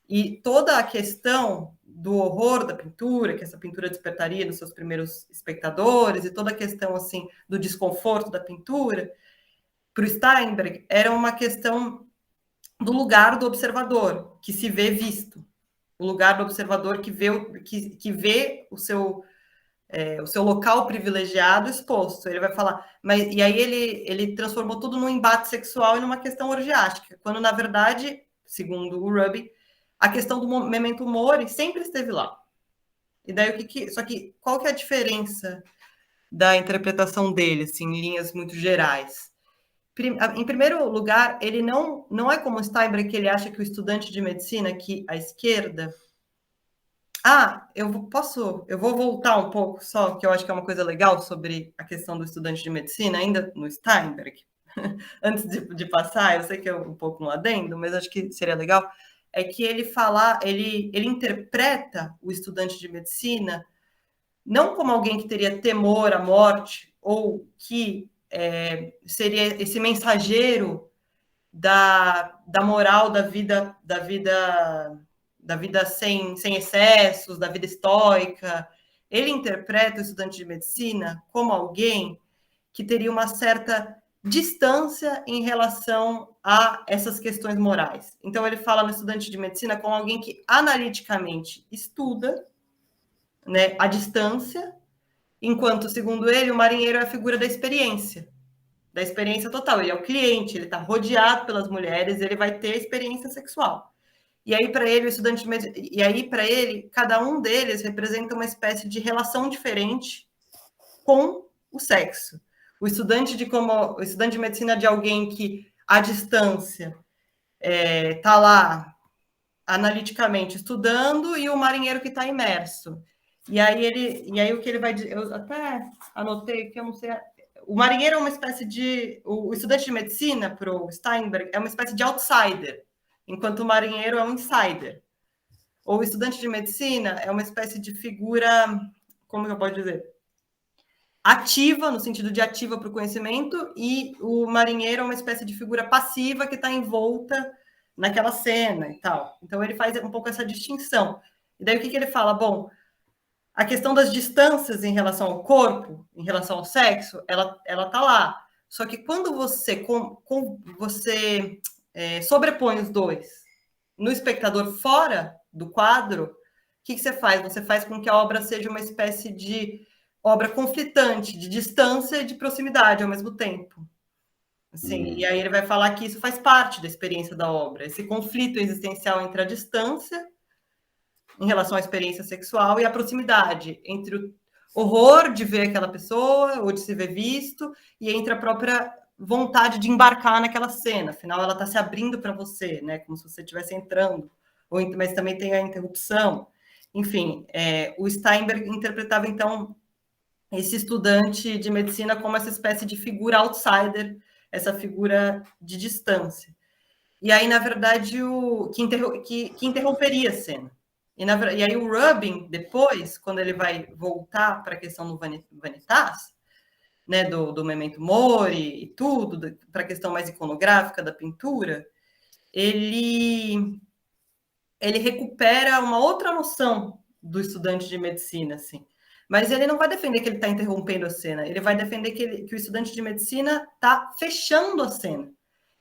E toda a questão do horror da pintura, que essa pintura despertaria nos seus primeiros espectadores, e toda a questão assim do desconforto da pintura, para o Steinberg, era uma questão do lugar do observador, que se vê visto. O lugar do observador que vê o seu local privilegiado exposto. Ele vai falar, e aí ele transformou tudo num embate sexual e numa questão orgiástica, quando, na verdade, segundo o Rubin, a questão do Memento Mori sempre esteve lá. E daí, só que qual que é a diferença da interpretação dele, assim, em linhas muito gerais? Em primeiro lugar, ele não é como o Steinberg, que ele acha que o estudante de medicina, aqui à esquerda... eu vou voltar um pouco só, que eu acho que é uma coisa legal sobre a questão do estudante de medicina, ainda no Steinberg, antes de passar, eu sei que é um pouco um adendo, mas acho que seria legal, é que ele interpreta o estudante de medicina não como alguém que teria temor à morte, ou que seria esse mensageiro da moral da vida sem excessos, da vida estoica. Ele interpreta o estudante de medicina como alguém que teria uma certa distância em relação a essas questões morais. Então, ele fala no estudante de medicina como alguém que analiticamente estuda, né, à distância, enquanto, segundo ele, o marinheiro é a figura da experiência total. Ele é o cliente, ele está rodeado pelas mulheres, ele vai ter experiência sexual. E aí, para ele, cada um deles representa uma espécie de relação diferente com o sexo. O estudante de medicina de alguém que, à distância, está lá analiticamente estudando, e o marinheiro que está imerso. E aí o que ele vai dizer, eu até anotei que eu não sei. O marinheiro é uma espécie de. O estudante de medicina, para o Steinberg, é uma espécie de outsider, enquanto o marinheiro é um insider. Ou o estudante de medicina é uma espécie de figura, como eu posso dizer? Ativa, no sentido de ativa para o conhecimento, e o marinheiro é uma espécie de figura passiva que está envolta naquela cena e tal. Então, ele faz um pouco essa distinção. E daí, o que ele fala? Bom, a questão das distâncias em relação ao corpo, em relação ao sexo, ela está lá. Só que quando você sobrepõe os dois no espectador fora do quadro, o que você faz? Você faz com que a obra seja uma espécie de obra conflitante, de distância e de proximidade ao mesmo tempo. Assim, E aí ele vai falar que isso faz parte da experiência da obra, esse conflito existencial entre a distância em relação à experiência sexual e a proximidade entre o horror de ver aquela pessoa ou de se ver visto, e entre a própria vontade de embarcar naquela cena, afinal ela está se abrindo para você, né, como se você estivesse entrando, mas também tem a interrupção. Enfim, o Steinberg interpretava, então, esse estudante de medicina como essa espécie de figura outsider, essa figura de distância. E aí, na verdade, que interromperia a cena. E aí o Rubin, depois, quando ele vai voltar para a questão do Vanitas, né, do Memento Mori e tudo, para a questão mais iconográfica da pintura, ele recupera uma outra noção do estudante de medicina, assim. Mas ele não vai defender que ele está interrompendo a cena, ele vai defender que o estudante de medicina está fechando a cena,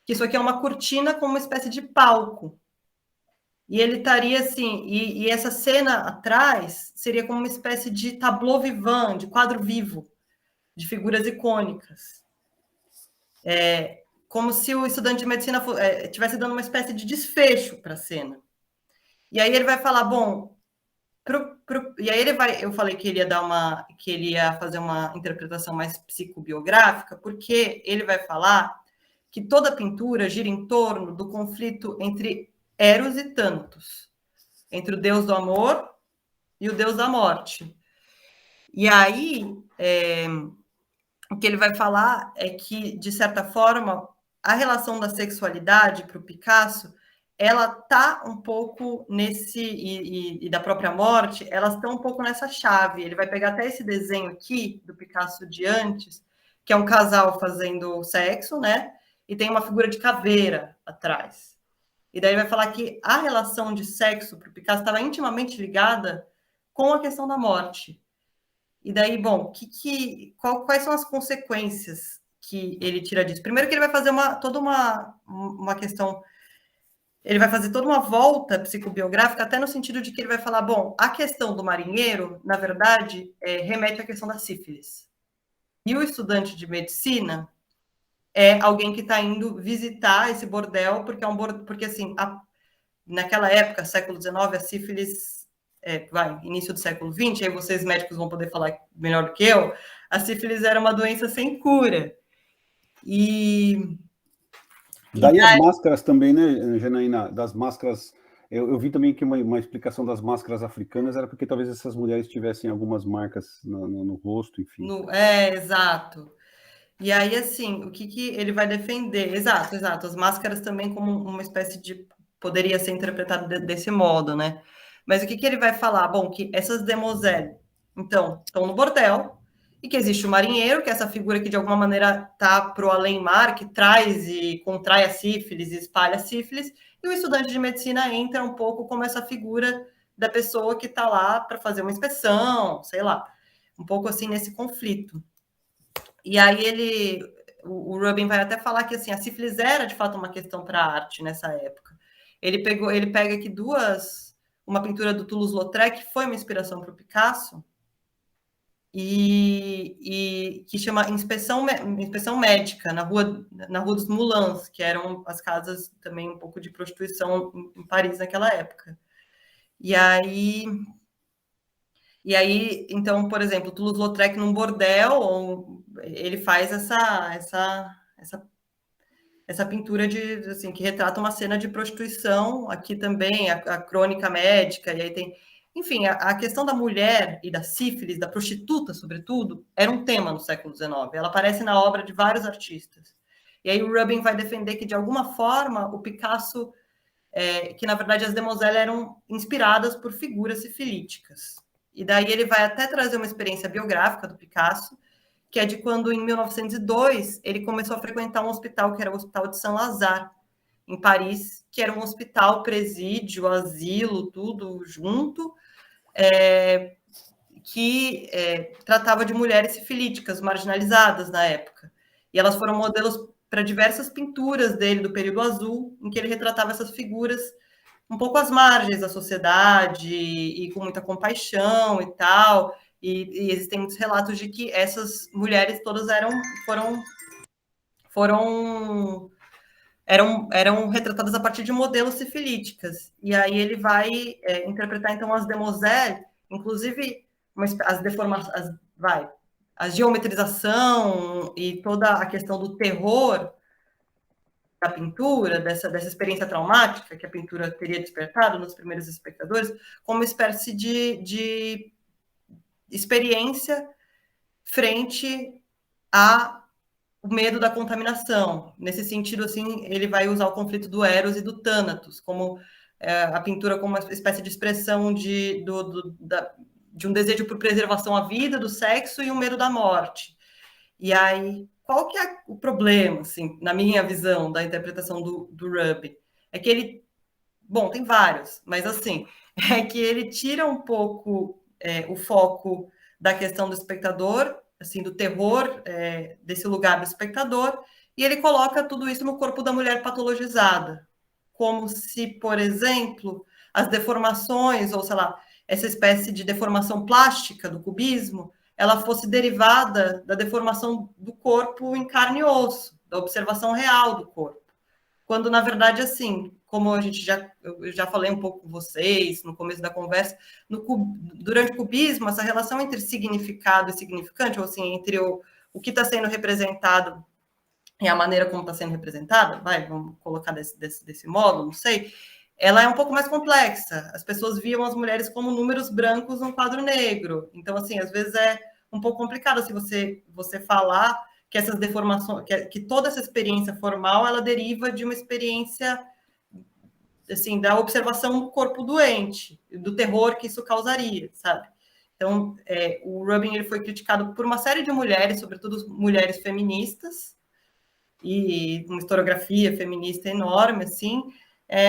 que isso aqui é uma cortina com uma espécie de palco. E ele estaria assim, e essa cena atrás seria como uma espécie de tableau vivant, de quadro vivo, de figuras icônicas. Como se o estudante de medicina estivesse dando uma espécie de desfecho para a cena. E aí ele vai falar, bom, e aí eu falei que ele ia fazer uma interpretação mais psicobiográfica, porque ele vai falar que toda pintura gira em torno do conflito entre Eros e Thanatos, entre o deus do amor e o deus da morte. E aí, o que ele vai falar é que, de certa forma, a relação da sexualidade para o Picasso, ela está um pouco e da própria morte, elas estão um pouco nessa chave. Ele vai pegar até esse desenho aqui, do Picasso de antes, que é um casal fazendo sexo, né? E tem uma figura de caveira atrás. E daí vai falar que a relação de sexo para o Picasso estava intimamente ligada com a questão da morte. E daí, bom, quais são as consequências que ele tira disso? Primeiro que ele vai fazer toda uma questão, ele vai fazer toda uma volta psicobiográfica, até no sentido de que ele vai falar, bom, a questão do marinheiro, na verdade, remete à questão da sífilis. E o estudante de medicina é alguém que está indo visitar esse bordel, porque assim, naquela época, século XIX, a sífilis, início do século XX, aí vocês médicos vão poder falar melhor do que eu, a sífilis era uma doença sem cura. Daí as máscaras também, né, Janaína, das máscaras, eu vi também que uma explicação das máscaras africanas era porque talvez essas mulheres tivessem algumas marcas no rosto, enfim. Exato. E aí, assim, o que ele vai defender? Exato, as máscaras também como uma espécie de... poderia ser interpretado desse modo, né? Mas o que ele vai falar? Bom, que essas demoiselles, então, estão no bordel, e que existe o marinheiro, que é essa figura que, de alguma maneira, está para o além-mar, que traz e contrai a sífilis e espalha a sífilis, e o estudante de medicina entra um pouco como essa figura da pessoa que está lá para fazer uma inspeção, sei lá, um pouco assim nesse conflito. E aí o Rubin vai até falar que assim, a sífilis era de fato uma questão para a arte nessa época. Ele pega aqui uma pintura do Toulouse-Lautrec, que foi uma inspiração para o Picasso, e que chama Inspeção Médica, na rua dos Moulins, que eram as casas também um pouco de prostituição em Paris naquela época. E aí, então, por exemplo, Toulouse-Lautrec num bordel, ele faz essa pintura assim, que retrata uma cena de prostituição, aqui também, a crônica médica, e aí tem... Enfim, a questão da mulher e da sífilis, da prostituta, sobretudo, era um tema no século XIX. Ela aparece na obra de vários artistas. E aí o Rubin vai defender que, de alguma forma, o Picasso... que, na verdade, as demoiselles eram inspiradas por figuras sifilíticas. E daí ele vai até trazer uma experiência biográfica do Picasso, que é de quando, em 1902, ele começou a frequentar um hospital, que era o Hospital de Saint-Lazare, em Paris, que era um hospital, presídio, asilo, tudo junto, que tratava de mulheres sifilíticas, marginalizadas na época. E elas foram modelos para diversas pinturas dele, do período azul, em que ele retratava essas figuras um pouco às margens da sociedade e com muita compaixão e tal, e existem muitos relatos de que essas mulheres todas eram retratadas a partir de modelos sifilíticas. E aí ele vai a geometrização e toda a questão do terror da pintura, dessa experiência traumática que a pintura teria despertado nos primeiros espectadores, como uma espécie de experiência frente ao medo da contaminação. Nesse sentido, assim, ele vai usar o conflito do Eros e do Thanatos, como a pintura como uma espécie de expressão de um desejo por preservação à vida, do sexo e um medo da morte. E aí, qual que é o problema, assim, na minha visão da interpretação do Rubin? É que ele, bom, tem vários, mas assim, é que ele tira um pouco o foco da questão do espectador, assim, do terror, desse lugar do espectador, e ele coloca tudo isso no corpo da mulher patologizada, como se, por exemplo, as deformações, ou sei lá, essa espécie de deformação plástica do cubismo, ela fosse derivada da deformação do corpo em carne e osso, da observação real do corpo. Quando, na verdade, assim, como eu já falei um pouco com vocês no começo da conversa, durante o cubismo, essa relação entre significado e significante, ou assim, entre o que está sendo representado e a maneira como está sendo representada, vamos colocar desse modo, não sei, ela é um pouco mais complexa. As pessoas viam as mulheres como números brancos num quadro negro. Então, assim, às vezes é um pouco complicado assim, você falar que essas deformações, que toda essa experiência formal, ela deriva de uma experiência, assim, da observação do corpo doente, do terror que isso causaria, sabe? Então, o Rubin ele foi criticado por uma série de mulheres, sobretudo mulheres feministas, e uma historiografia feminista enorme, assim,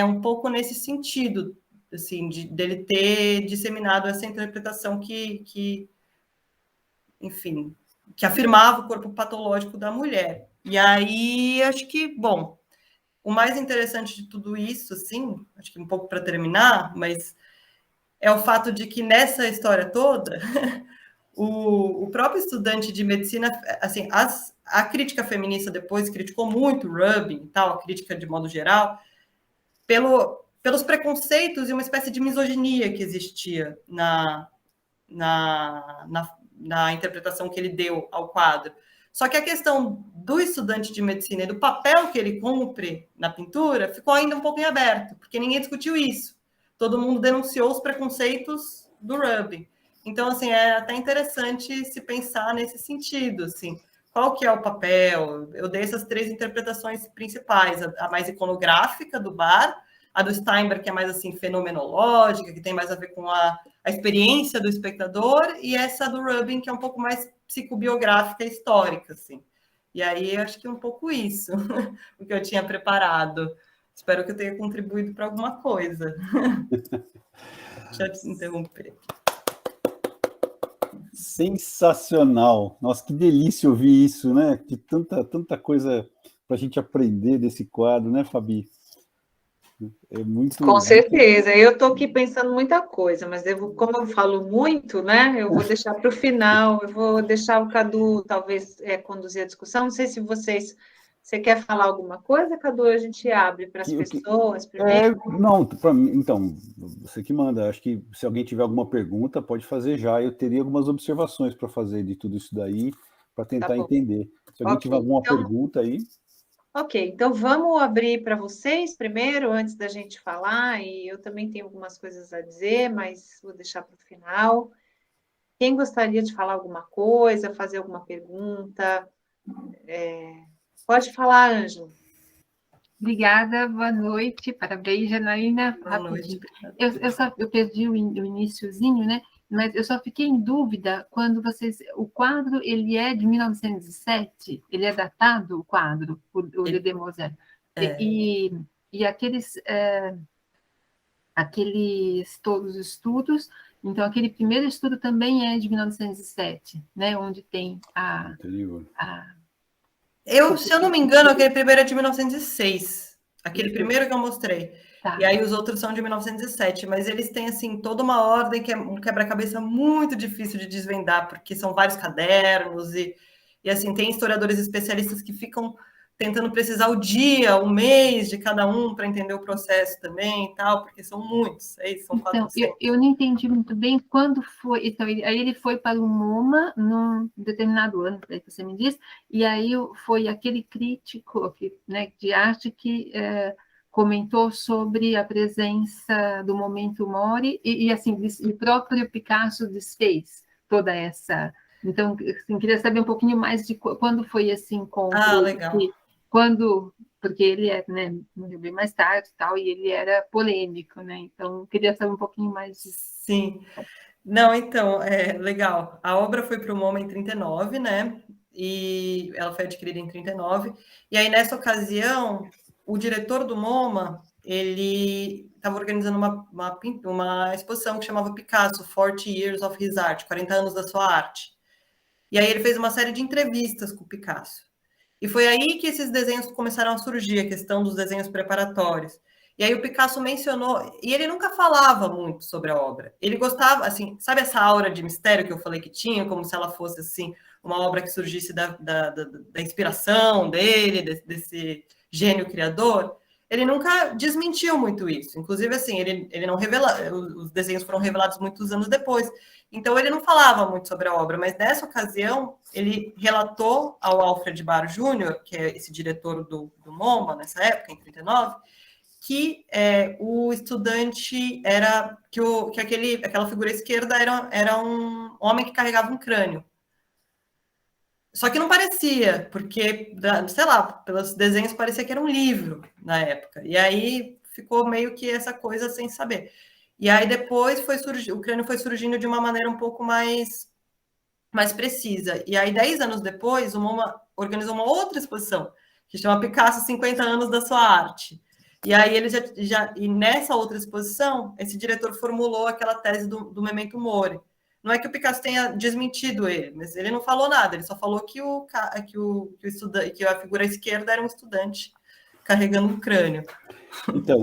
um pouco nesse sentido, assim, dele ter disseminado essa interpretação que enfim, que afirmava o corpo patológico da mulher. E aí, acho que, bom, o mais interessante de tudo isso, assim, acho que um pouco para terminar, mas é o fato de que nessa história toda, o próprio estudante de medicina, assim, a crítica feminista depois criticou muito Rubin e tal, a crítica de modo geral, pelos preconceitos e uma espécie de misoginia que existia na interpretação que ele deu ao quadro. Só que a questão do estudante de medicina e do papel que ele cumpre na pintura ficou ainda um pouco em aberto, porque ninguém discutiu isso. Todo mundo denunciou os preconceitos do Rubin. Então, assim, é até interessante se pensar nesse sentido, assim, qual que é o papel? Eu dei essas 3 interpretações principais, a mais iconográfica do Bar, a do Steinberg, que é mais assim fenomenológica, que tem mais a ver com a experiência do espectador, e essa do Rubin, que é um pouco mais psicobiográfica e histórica, assim. E aí, acho que é um pouco isso, o que eu tinha preparado. Espero que eu tenha contribuído para alguma coisa. Deixa eu te interromper. Sensacional! Nossa, que delícia ouvir isso, né? Que tanta coisa para a gente aprender desse quadro, né, Fabi? É muito... Com certeza, eu estou aqui pensando muita coisa, mas como eu falo muito, né? Eu vou deixar para o final, eu vou deixar o Cadu talvez conduzir a discussão. Não sei se você quer falar alguma coisa, Cadu? A gente abre para as pessoas primeiro. Não, para mim, então, você que manda. Acho que se alguém tiver alguma pergunta, pode fazer já. Eu teria algumas observações para fazer de tudo isso daí, para tentar entender. Se alguém tiver alguma pergunta aí. Ok, então vamos abrir para vocês primeiro, antes da gente falar, e eu também tenho algumas coisas a dizer, mas vou deixar para o final. Quem gostaria de falar alguma coisa, fazer alguma pergunta? Pode falar, Ângela. Obrigada, boa noite, parabéns, Janaína. Boa noite. Eu perdi o iniciozinho, né? Mas eu só fiquei em dúvida quando o quadro, ele é de 1907, ele é datado, o quadro, o Le Demoiselle. E aqueles todos os estudos, então aquele primeiro estudo também é de 1907, né? Onde tem se eu não me engano, aquele primeiro é de 1906. Aquele primeiro que eu mostrei. Tá. E aí os outros são de 1907. Mas eles têm, assim, toda uma ordem que é um quebra-cabeça muito difícil de desvendar, porque são vários cadernos e assim, tem historiadores especialistas que ficam tentando precisar o dia, o mês de cada um para entender o processo também e tal, porque são muitos, são 400. Então, eu não entendi muito bem quando foi. Então, aí ele foi para o MoMA num determinado ano, que você me disse, e aí foi aquele crítico né, de arte que comentou sobre a presença do Memento Mori, e assim, o próprio Picasso desfez toda essa. Então, assim, queria saber um pouquinho mais de quando foi esse encontro. Ah, legal. Porque ele né, morreu bem mais tarde e tal, e ele era polêmico, né? Então, queria saber um pouquinho mais disso. Sim. Não, então, legal. A obra foi para o MoMA em 39, né? E ela foi adquirida em 39. E aí, nessa ocasião, o diretor do MoMA, ele estava organizando uma exposição que chamava Picasso, 40 Years of His Art, 40 anos da sua arte. E aí ele fez uma série de entrevistas com o Picasso. E foi aí que esses desenhos começaram a surgir, a questão dos desenhos preparatórios. E aí o Picasso mencionou, e ele nunca falava muito sobre a obra. Ele gostava, assim, sabe essa aura de mistério que eu falei que tinha, como se ela fosse, assim, uma obra que surgisse da inspiração dele, desse gênio criador? Ele nunca desmentiu muito isso. Inclusive, assim, ele não revela, os desenhos foram revelados muitos anos depois. Então, ele não falava muito sobre a obra, mas nessa ocasião, ele relatou ao Alfred Barr Jr., que é esse diretor do MoMA, nessa época, em 39, que o estudante era... que aquela figura esquerda era um homem que carregava um crânio. Só que não parecia, porque, sei lá, pelos desenhos parecia que era um livro na época. E aí ficou meio que essa coisa sem saber. E aí depois o crânio foi surgindo de uma maneira um pouco mais precisa. E aí, 10 anos depois, o MoMA organizou uma outra exposição, que chama Picasso, 50 anos da sua arte. E aí ele e nessa outra exposição, esse diretor formulou aquela tese do Memento Mori. Não é que o Picasso tenha desmentido ele, mas ele não falou nada, ele só falou que a figura esquerda era um estudante carregando um crânio. Então,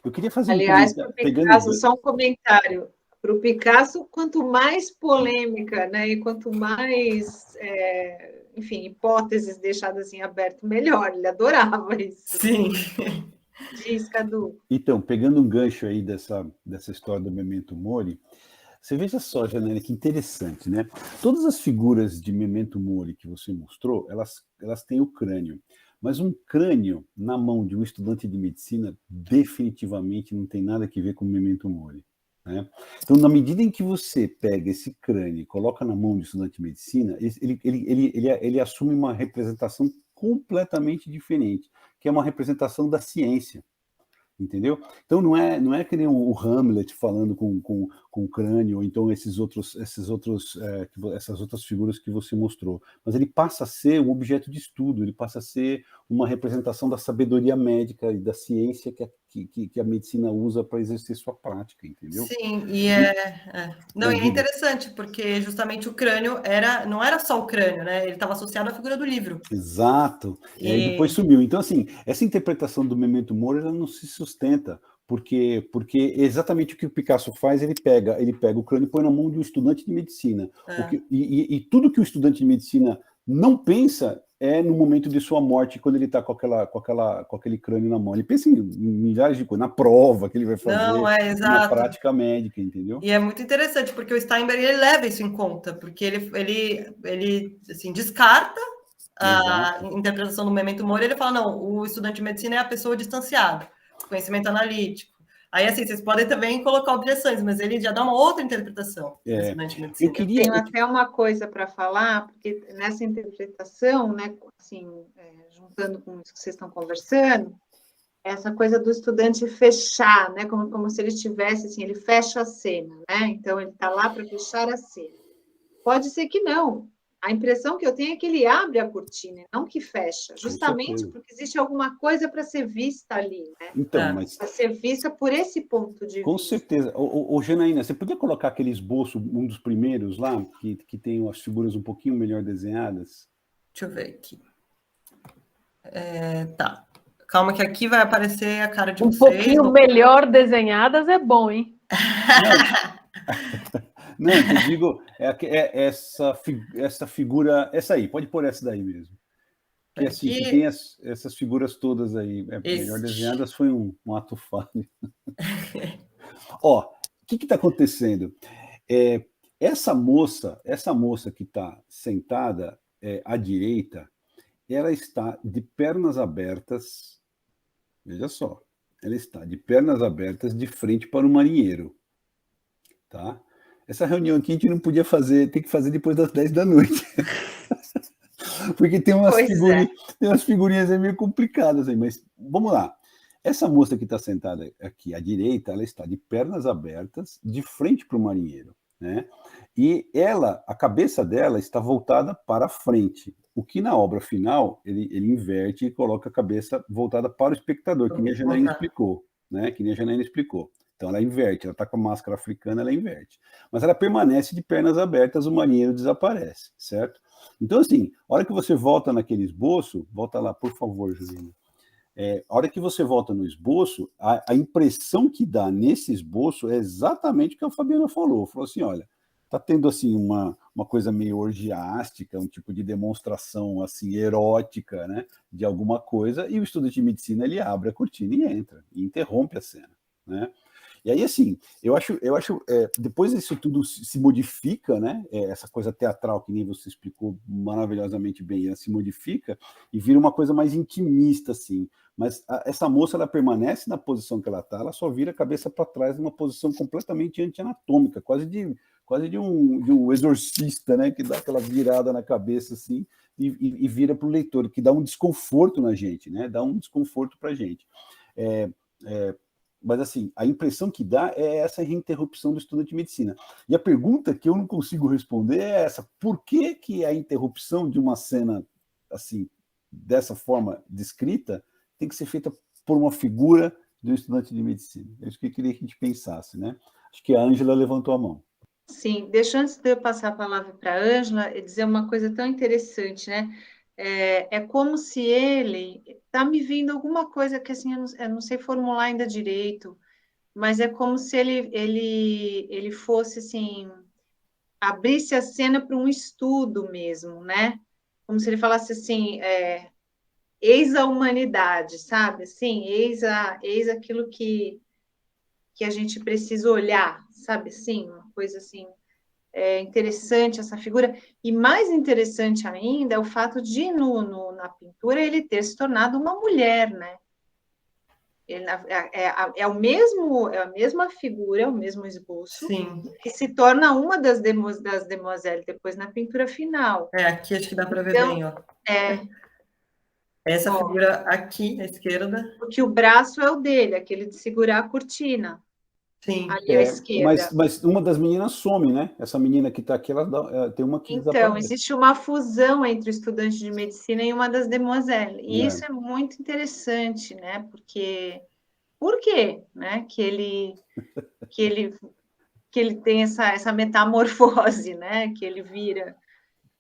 eu queria fazer Aliás, para o Picasso, só um comentário. Para o Picasso, quanto mais polêmica, né, e quanto mais, enfim, hipóteses deixadas em aberto, melhor. Ele adorava isso. Sim. Diz, Cadu. Então, pegando um gancho aí dessa história do Memento Mori, você veja só, Janaína, que interessante, né? Todas as figuras de Memento Mori que você mostrou, elas têm o crânio. Mas um crânio na mão de um estudante de medicina definitivamente não tem nada a ver com Memento Mori. Né? Então, na medida em que você pega esse crânio e coloca na mão de um estudante de medicina, ele assume uma representação completamente diferente, que é uma representação da ciência. Entendeu? Então não é que nem o Hamlet falando com o crânio, ou então essas outras figuras que você mostrou, mas ele passa a ser um objeto de estudo, ele passa a ser uma representação da sabedoria médica e da ciência que a medicina usa para exercer sua prática, entendeu? Sim, e Não, e é interessante, porque justamente o crânio não era só o crânio, né? Ele estava associado à figura do livro. Exato. E depois sumiu. Então, assim, essa interpretação do Memento Mori, ela não se sustenta, porque exatamente o que o Picasso faz, ele pega o crânio e põe na mão de um estudante de medicina. E tudo que o estudante de medicina não pensa no momento de sua morte, quando ele está com aquele crânio na mão. Ele pensa em milhares de coisas, na prova que ele vai fazer, na prática médica, entendeu? E é muito interessante, porque o Steinberg ele leva isso em conta, porque ele assim, descarta a interpretação do Memento Mori, ele fala, não, o estudante de medicina é a pessoa distanciada, conhecimento analítico. Aí, assim, vocês podem também colocar objeções, mas ele já dá uma outra interpretação do estudante de medicina. Eu tenho até uma coisa para falar, porque nessa interpretação, né, assim, juntando com isso que vocês estão conversando, essa coisa do estudante fechar, né, como se ele estivesse, assim, ele fecha a cena, né, então ele está lá para fechar a cena. Pode ser que não. A impressão que eu tenho é que ele abre a cortina, não que fecha, justamente porque existe alguma coisa para ser vista ali, né? Então, para ser vista por esse ponto de vista. Com certeza. Ô, Janaína, você podia colocar aquele esboço, um dos primeiros lá, que tem as figuras um pouquinho melhor desenhadas? Deixa eu ver aqui. Tá. Calma que aqui vai aparecer a cara de vocês. Um pouquinho melhor desenhadas é bom, hein? Não, eu digo, essa figura, essa aí, pode pôr essa daí mesmo. Que assim, que tem essas figuras todas aí. Melhor desenhadas foi um ato falho. Ó, o que está acontecendo? Essa moça que está sentada à direita, ela está de pernas abertas. Veja só, ela está de pernas abertas de frente para o marinheiro. Tá? Essa reunião aqui a gente não podia fazer, tem que fazer depois das 10 da noite. Porque tem umas figurinhas aí meio complicadas aí, mas vamos lá. Essa moça que está sentada aqui à direita, ela está de pernas abertas de frente para o marinheiro, né? E a cabeça dela está voltada para frente. O que na obra final, ele inverte e coloca a cabeça voltada para o espectador, que nem a Janaína explicou, né? Que nem a Janaína explicou. Então ela inverte, ela está com a máscara africana, ela inverte. Mas ela permanece de pernas abertas, o marinheiro desaparece, certo? Então, assim, a hora que você volta naquele esboço, volta lá, por favor, Juliana. A hora que você volta no esboço, a impressão que dá nesse esboço é exatamente o que a Fabiana falou. Falou assim, olha, está tendo assim uma coisa meio orgiástica, um tipo de demonstração assim erótica, né, de alguma coisa, e o estudante de medicina ele abre a cortina e entra, e interrompe a cena, né? E aí, assim, eu acho depois isso tudo se modifica, né? Essa coisa teatral, que nem você explicou maravilhosamente bem, ela se modifica e vira uma coisa mais intimista, assim. Mas essa moça, ela permanece na posição que ela está, ela só vira a cabeça para trás numa posição completamente anti-anatômica, quase de um exorcista, né? Que dá aquela virada na cabeça, assim, e vira para o leitor, que dá um desconforto na gente, né? Dá um desconforto para a gente. Mas, assim, a impressão que dá é essa interrupção do estudante de medicina. E a pergunta que eu não consigo responder é essa: por que a interrupção de uma cena, assim, dessa forma descrita, tem que ser feita por uma figura do estudante de medicina? É isso que eu queria que a gente pensasse, né? Acho que a Ângela levantou a mão. Sim, deixa antes de eu passar a palavra para a Ângela, dizer uma coisa tão interessante, né? É como se ele está me vindo alguma coisa que assim eu não sei formular ainda direito, mas é como se ele fosse assim, abrisse a cena para um estudo mesmo, né? Como se ele falasse assim, eis a humanidade, sabe? Assim, eis aquilo que a gente precisa olhar, sabe? Assim, uma coisa assim. É interessante essa figura, e mais interessante ainda é o fato de, na pintura, ele ter se tornado uma mulher, né? É a mesma figura, é o mesmo esboço, Sim. que se torna uma das demoiselles depois na pintura final. Aqui acho que dá para ver bem, ó. Essa figura aqui, à esquerda. Porque o braço é o dele, aquele de segurar a cortina. Sim. Ali à esquerda. Mas uma das meninas some, né? Essa menina que está aqui, ela tem uma que desaparece. Então, existe uma fusão entre o estudante de medicina e uma das demoiselles. E isso é muito interessante, né? Porque... Por quê? Né? Que ele tem essa metamorfose, né? Que ele vira...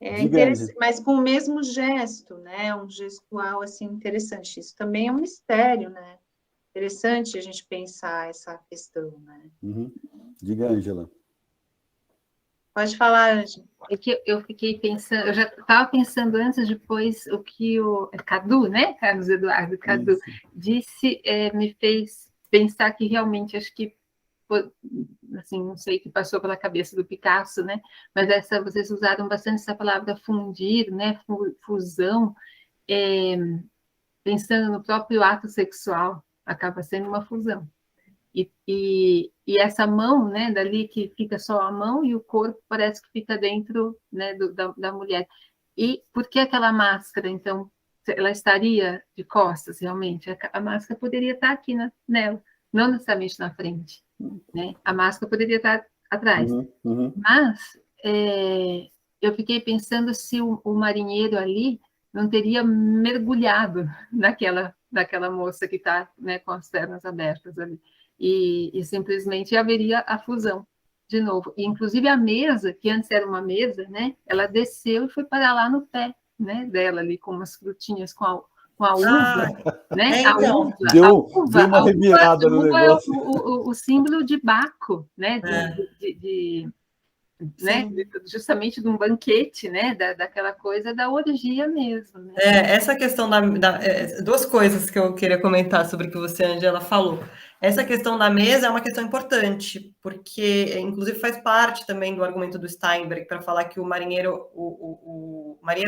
interessante, mas com o mesmo gesto, né? Um gestual, assim, interessante. Isso também é um mistério, né? Interessante a gente pensar essa questão, né? Uhum. Diga, Ângela. Pode falar, Ângela. É que eu fiquei pensando, eu já estava pensando antes, depois, o que o Cadu, né? Carlos Eduardo Cadu, disse, me fez pensar que realmente, acho que, assim, não sei o que passou pela cabeça do Picasso, né? Mas vocês usaram bastante essa palavra fundir, né? Fusão, pensando no próprio ato sexual, acaba sendo uma fusão. E essa mão, né, dali que fica só a mão e o corpo parece que fica dentro, né, da mulher. E por que aquela máscara, então, ela estaria de costas, realmente? A máscara poderia estar aqui nela, não necessariamente na frente, né? A máscara poderia estar atrás. Mas eu fiquei pensando se o marinheiro ali não teria mergulhado naquela moça que está, né, com as pernas abertas ali. E simplesmente haveria a fusão de novo. E, inclusive, a mesa, que antes era uma mesa, né, ela desceu e foi parar lá no pé, né, dela, ali, com umas frutinhas, com a uva, né? Então, deu uma revirada no negócio. É o símbolo de Baco, né, né? Justamente de um banquete, né? Daquela coisa da orgia mesmo. Né? Essa questão duas coisas que eu queria comentar sobre o que você, Angela, falou. Essa questão da mesa é uma questão importante, porque, inclusive, faz parte também do argumento do Steinberg para falar que o marinheiro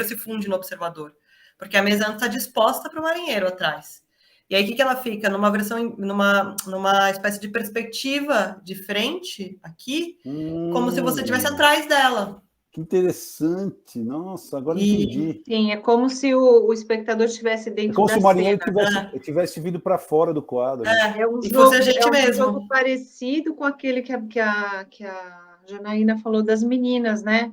se funde no observador, porque a mesa está disposta para o marinheiro atrás. E aí, o que ela fica? Numa espécie de perspectiva de frente, aqui, como se você estivesse atrás dela. Que interessante. Nossa, agora entendi. Sim, é como se o espectador estivesse dentro da cena. É como se o marinheiro tivesse vindo para fora do quadro. É um jogo parecido com aquele que a Janaína falou das meninas, né?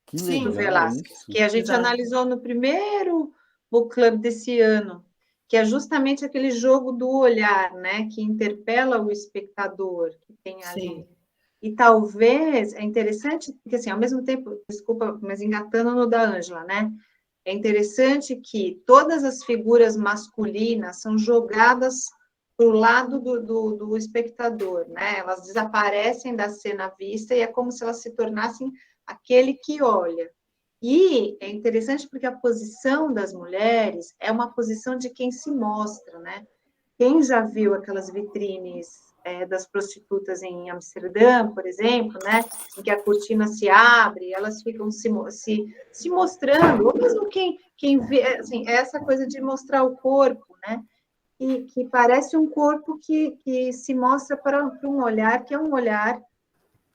Que legal, do Velázquez, isso. Que a gente analisou no primeiro book club desse ano, que é justamente aquele jogo do olhar, né? Que interpela o espectador que tem ali. Sim. E talvez é interessante, porque assim, ao mesmo tempo, desculpa, mas engatando no da Ângela, né? É interessante que todas as figuras masculinas são jogadas para o lado do espectador, né? Elas desaparecem da cena vista e é como se elas se tornassem aquele que olha. E é interessante porque a posição das mulheres é uma posição de quem se mostra, né? Quem já viu aquelas vitrines das prostitutas em Amsterdã, por exemplo, né, em que a cortina se abre, elas ficam se mostrando, ou mesmo quem vê, assim, essa coisa de mostrar o corpo, né, e que parece um corpo que se mostra para um olhar que é um olhar,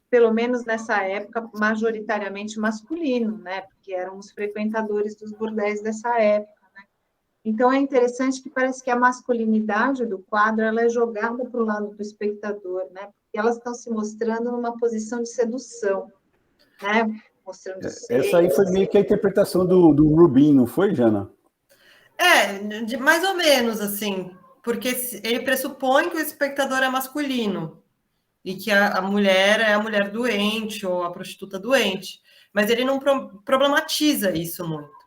pelo menos nessa época, majoritariamente masculino, né, porque eram os frequentadores dos bordéis dessa época. Então, é interessante que parece que a masculinidade do quadro ela é jogada para o lado do espectador, né? Porque elas estão se mostrando numa posição de sedução, né? Mostrando essa aí foi meio que a interpretação do Rubin, não foi, Jana? Mais ou menos, assim, porque ele pressupõe que o espectador é masculino e que a mulher é a mulher doente ou a prostituta doente, mas ele não problematiza isso muito.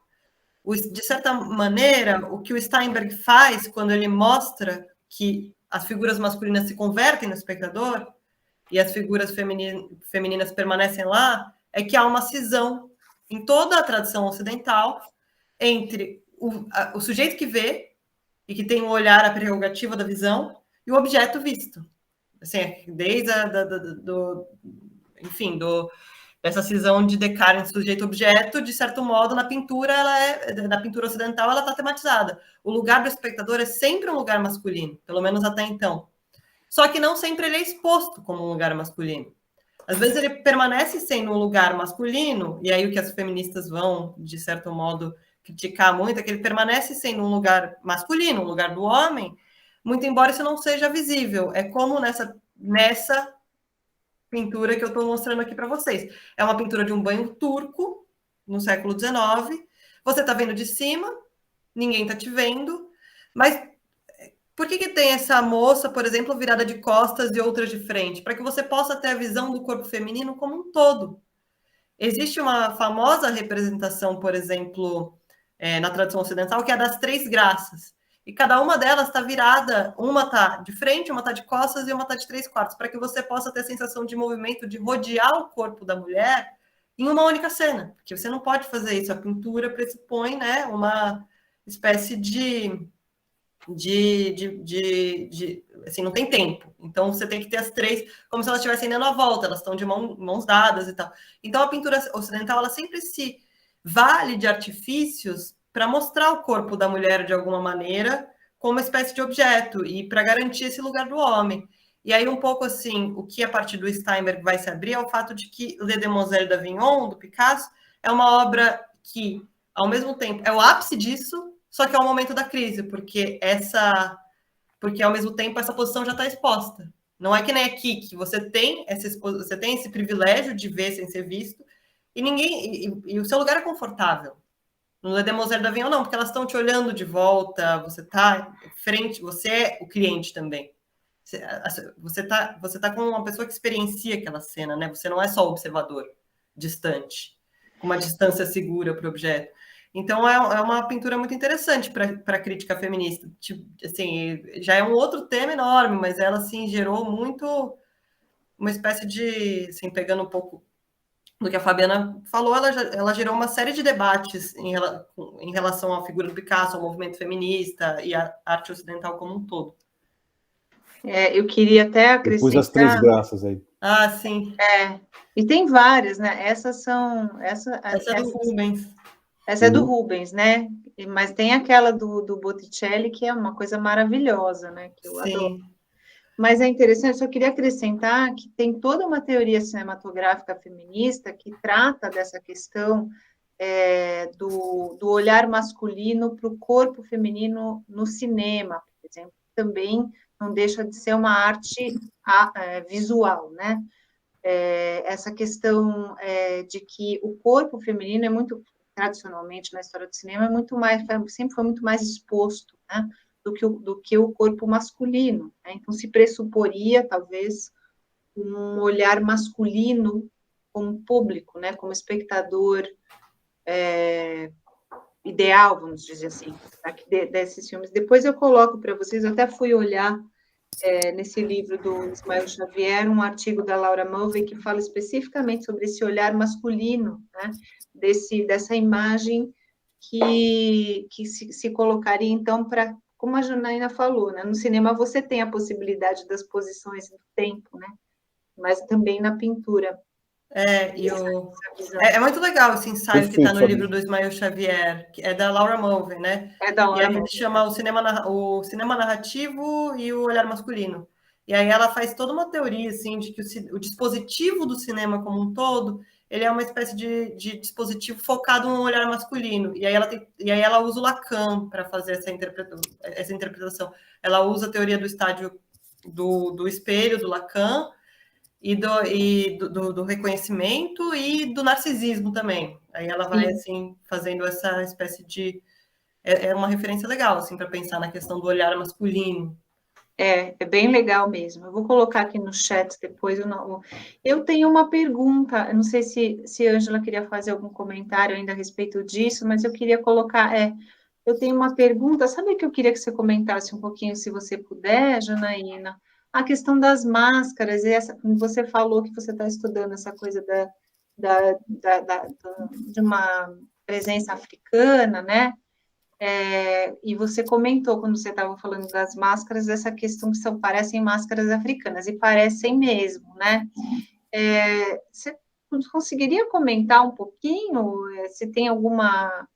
De certa maneira, o que o Steinberg faz quando ele mostra que as figuras masculinas se convertem no espectador e as figuras femininas permanecem lá, é que há uma cisão em toda a tradição ocidental entre o sujeito que vê e que tem o olhar, a prerrogativa da visão, e o objeto visto. Assim, desde essa cisão de Descartes sujeito-objeto, de certo modo, na pintura ocidental, ela está tematizada. O lugar do espectador é sempre um lugar masculino, pelo menos até então. Só que não sempre ele é exposto como um lugar masculino. Às vezes ele permanece sendo um lugar masculino, e aí o que as feministas vão, de certo modo, criticar muito, é que ele permanece sendo um lugar masculino, um lugar do homem, muito embora isso não seja visível. É como nessa pintura que eu estou mostrando aqui para vocês. É uma pintura de um banho turco, no século XIX. Você está vendo de cima, ninguém está te vendo, mas por que tem essa moça, por exemplo, virada de costas e outras de frente? Para que você possa ter a visão do corpo feminino como um todo. Existe uma famosa representação, por exemplo, na tradição ocidental, que é a das três graças. E cada uma delas está virada, uma está de frente, uma está de costas e uma está de 3/4, para que você possa ter a sensação de movimento, de rodear o corpo da mulher em uma única cena. Porque você não pode fazer isso. A pintura pressupõe, né, uma espécie assim, não tem tempo. Então, você tem que ter as três, como se elas estivessem dando a volta, elas estão de mãos dadas e tal. Então, a pintura ocidental, ela sempre se vale de artifícios para mostrar o corpo da mulher de alguma maneira como uma espécie de objeto e para garantir esse lugar do homem. E aí, um pouco assim, o que a partir do Steinberg vai se abrir é o fato de que Le Demoiselle d'Avignon, do Picasso, é uma obra que, ao mesmo tempo, é o ápice disso, só que é o momento da crise, porque ao mesmo tempo essa posição já está exposta. Não é que nem aqui, que você tem esse privilégio de ver sem ser visto, e o seu lugar é confortável. No Le Demoiselle d'Avignon, não, porque elas estão te olhando de volta, você está frente, você é o cliente também. Você tá com uma pessoa que experiencia aquela cena, né? Você não é só o observador distante, com uma distância segura para o objeto. Então, é uma pintura muito interessante para a crítica feminista. Tipo, assim, já é um outro tema enorme, mas ela, assim, gerou muito uma espécie de, assim, pegando um pouco do que a Fabiana falou, ela gerou uma série de debates em relação à figura do Picasso, ao movimento feminista e à arte ocidental como um todo. Eu queria até Depois das acrescentar... 3 graças aí. Ah, sim. E tem várias, né? Essa é do Rubens. Essa é do Rubens, né? Mas tem aquela do Botticelli, que é uma coisa maravilhosa, né? Que eu adoro. Mas é interessante, só queria acrescentar que tem toda uma teoria cinematográfica feminista que trata dessa questão do olhar masculino para o corpo feminino no cinema, por exemplo. Também não deixa de ser uma arte visual, né? Essa questão de que o corpo feminino é muito, tradicionalmente na história do cinema, sempre foi muito mais exposto, né? Do que o corpo masculino, né? Então se pressuporia, talvez, um olhar masculino como público, né? Como espectador ideal, vamos dizer assim, desses filmes. Depois eu coloco para vocês, eu até fui olhar nesse livro do Ismael Xavier, um artigo da Laura Mulvey que fala especificamente sobre esse olhar masculino, né? Dessa imagem que se colocaria, então, para, como a Janaína falou, né? No cinema você tem a possibilidade das posições do tempo, né? Mas também na pintura. É muito legal esse ensaio que está no livro do Ismael Xavier, que é da Laura Mulvey, né? É da Laura Mulvey. E ele chama o cinema narrativo e o olhar masculino. E aí ela faz toda uma teoria, assim, de que o dispositivo do cinema como um todo, ele é uma espécie de dispositivo focado no olhar masculino. E aí ela usa o Lacan para fazer essa interpretação. Ela usa a teoria do estádio do espelho, do Lacan, e do reconhecimento e do narcisismo também. Aí ela vai, assim, fazendo essa espécie de... É uma referência legal, assim, para pensar na questão do olhar masculino. É bem legal mesmo. Eu vou colocar aqui no chat depois. Eu tenho uma pergunta, eu não sei se a Ângela queria fazer algum comentário ainda a respeito disso, mas eu queria colocar... eu tenho uma pergunta, sabe que eu queria que você comentasse um pouquinho, se você puder, Janaína? A questão das máscaras, você falou que você está estudando essa coisa de uma presença africana, né? E você comentou, quando você estava falando das máscaras, essa questão que parecem máscaras africanas, e parecem mesmo, né? Você conseguiria comentar um pouquinho se tem alguma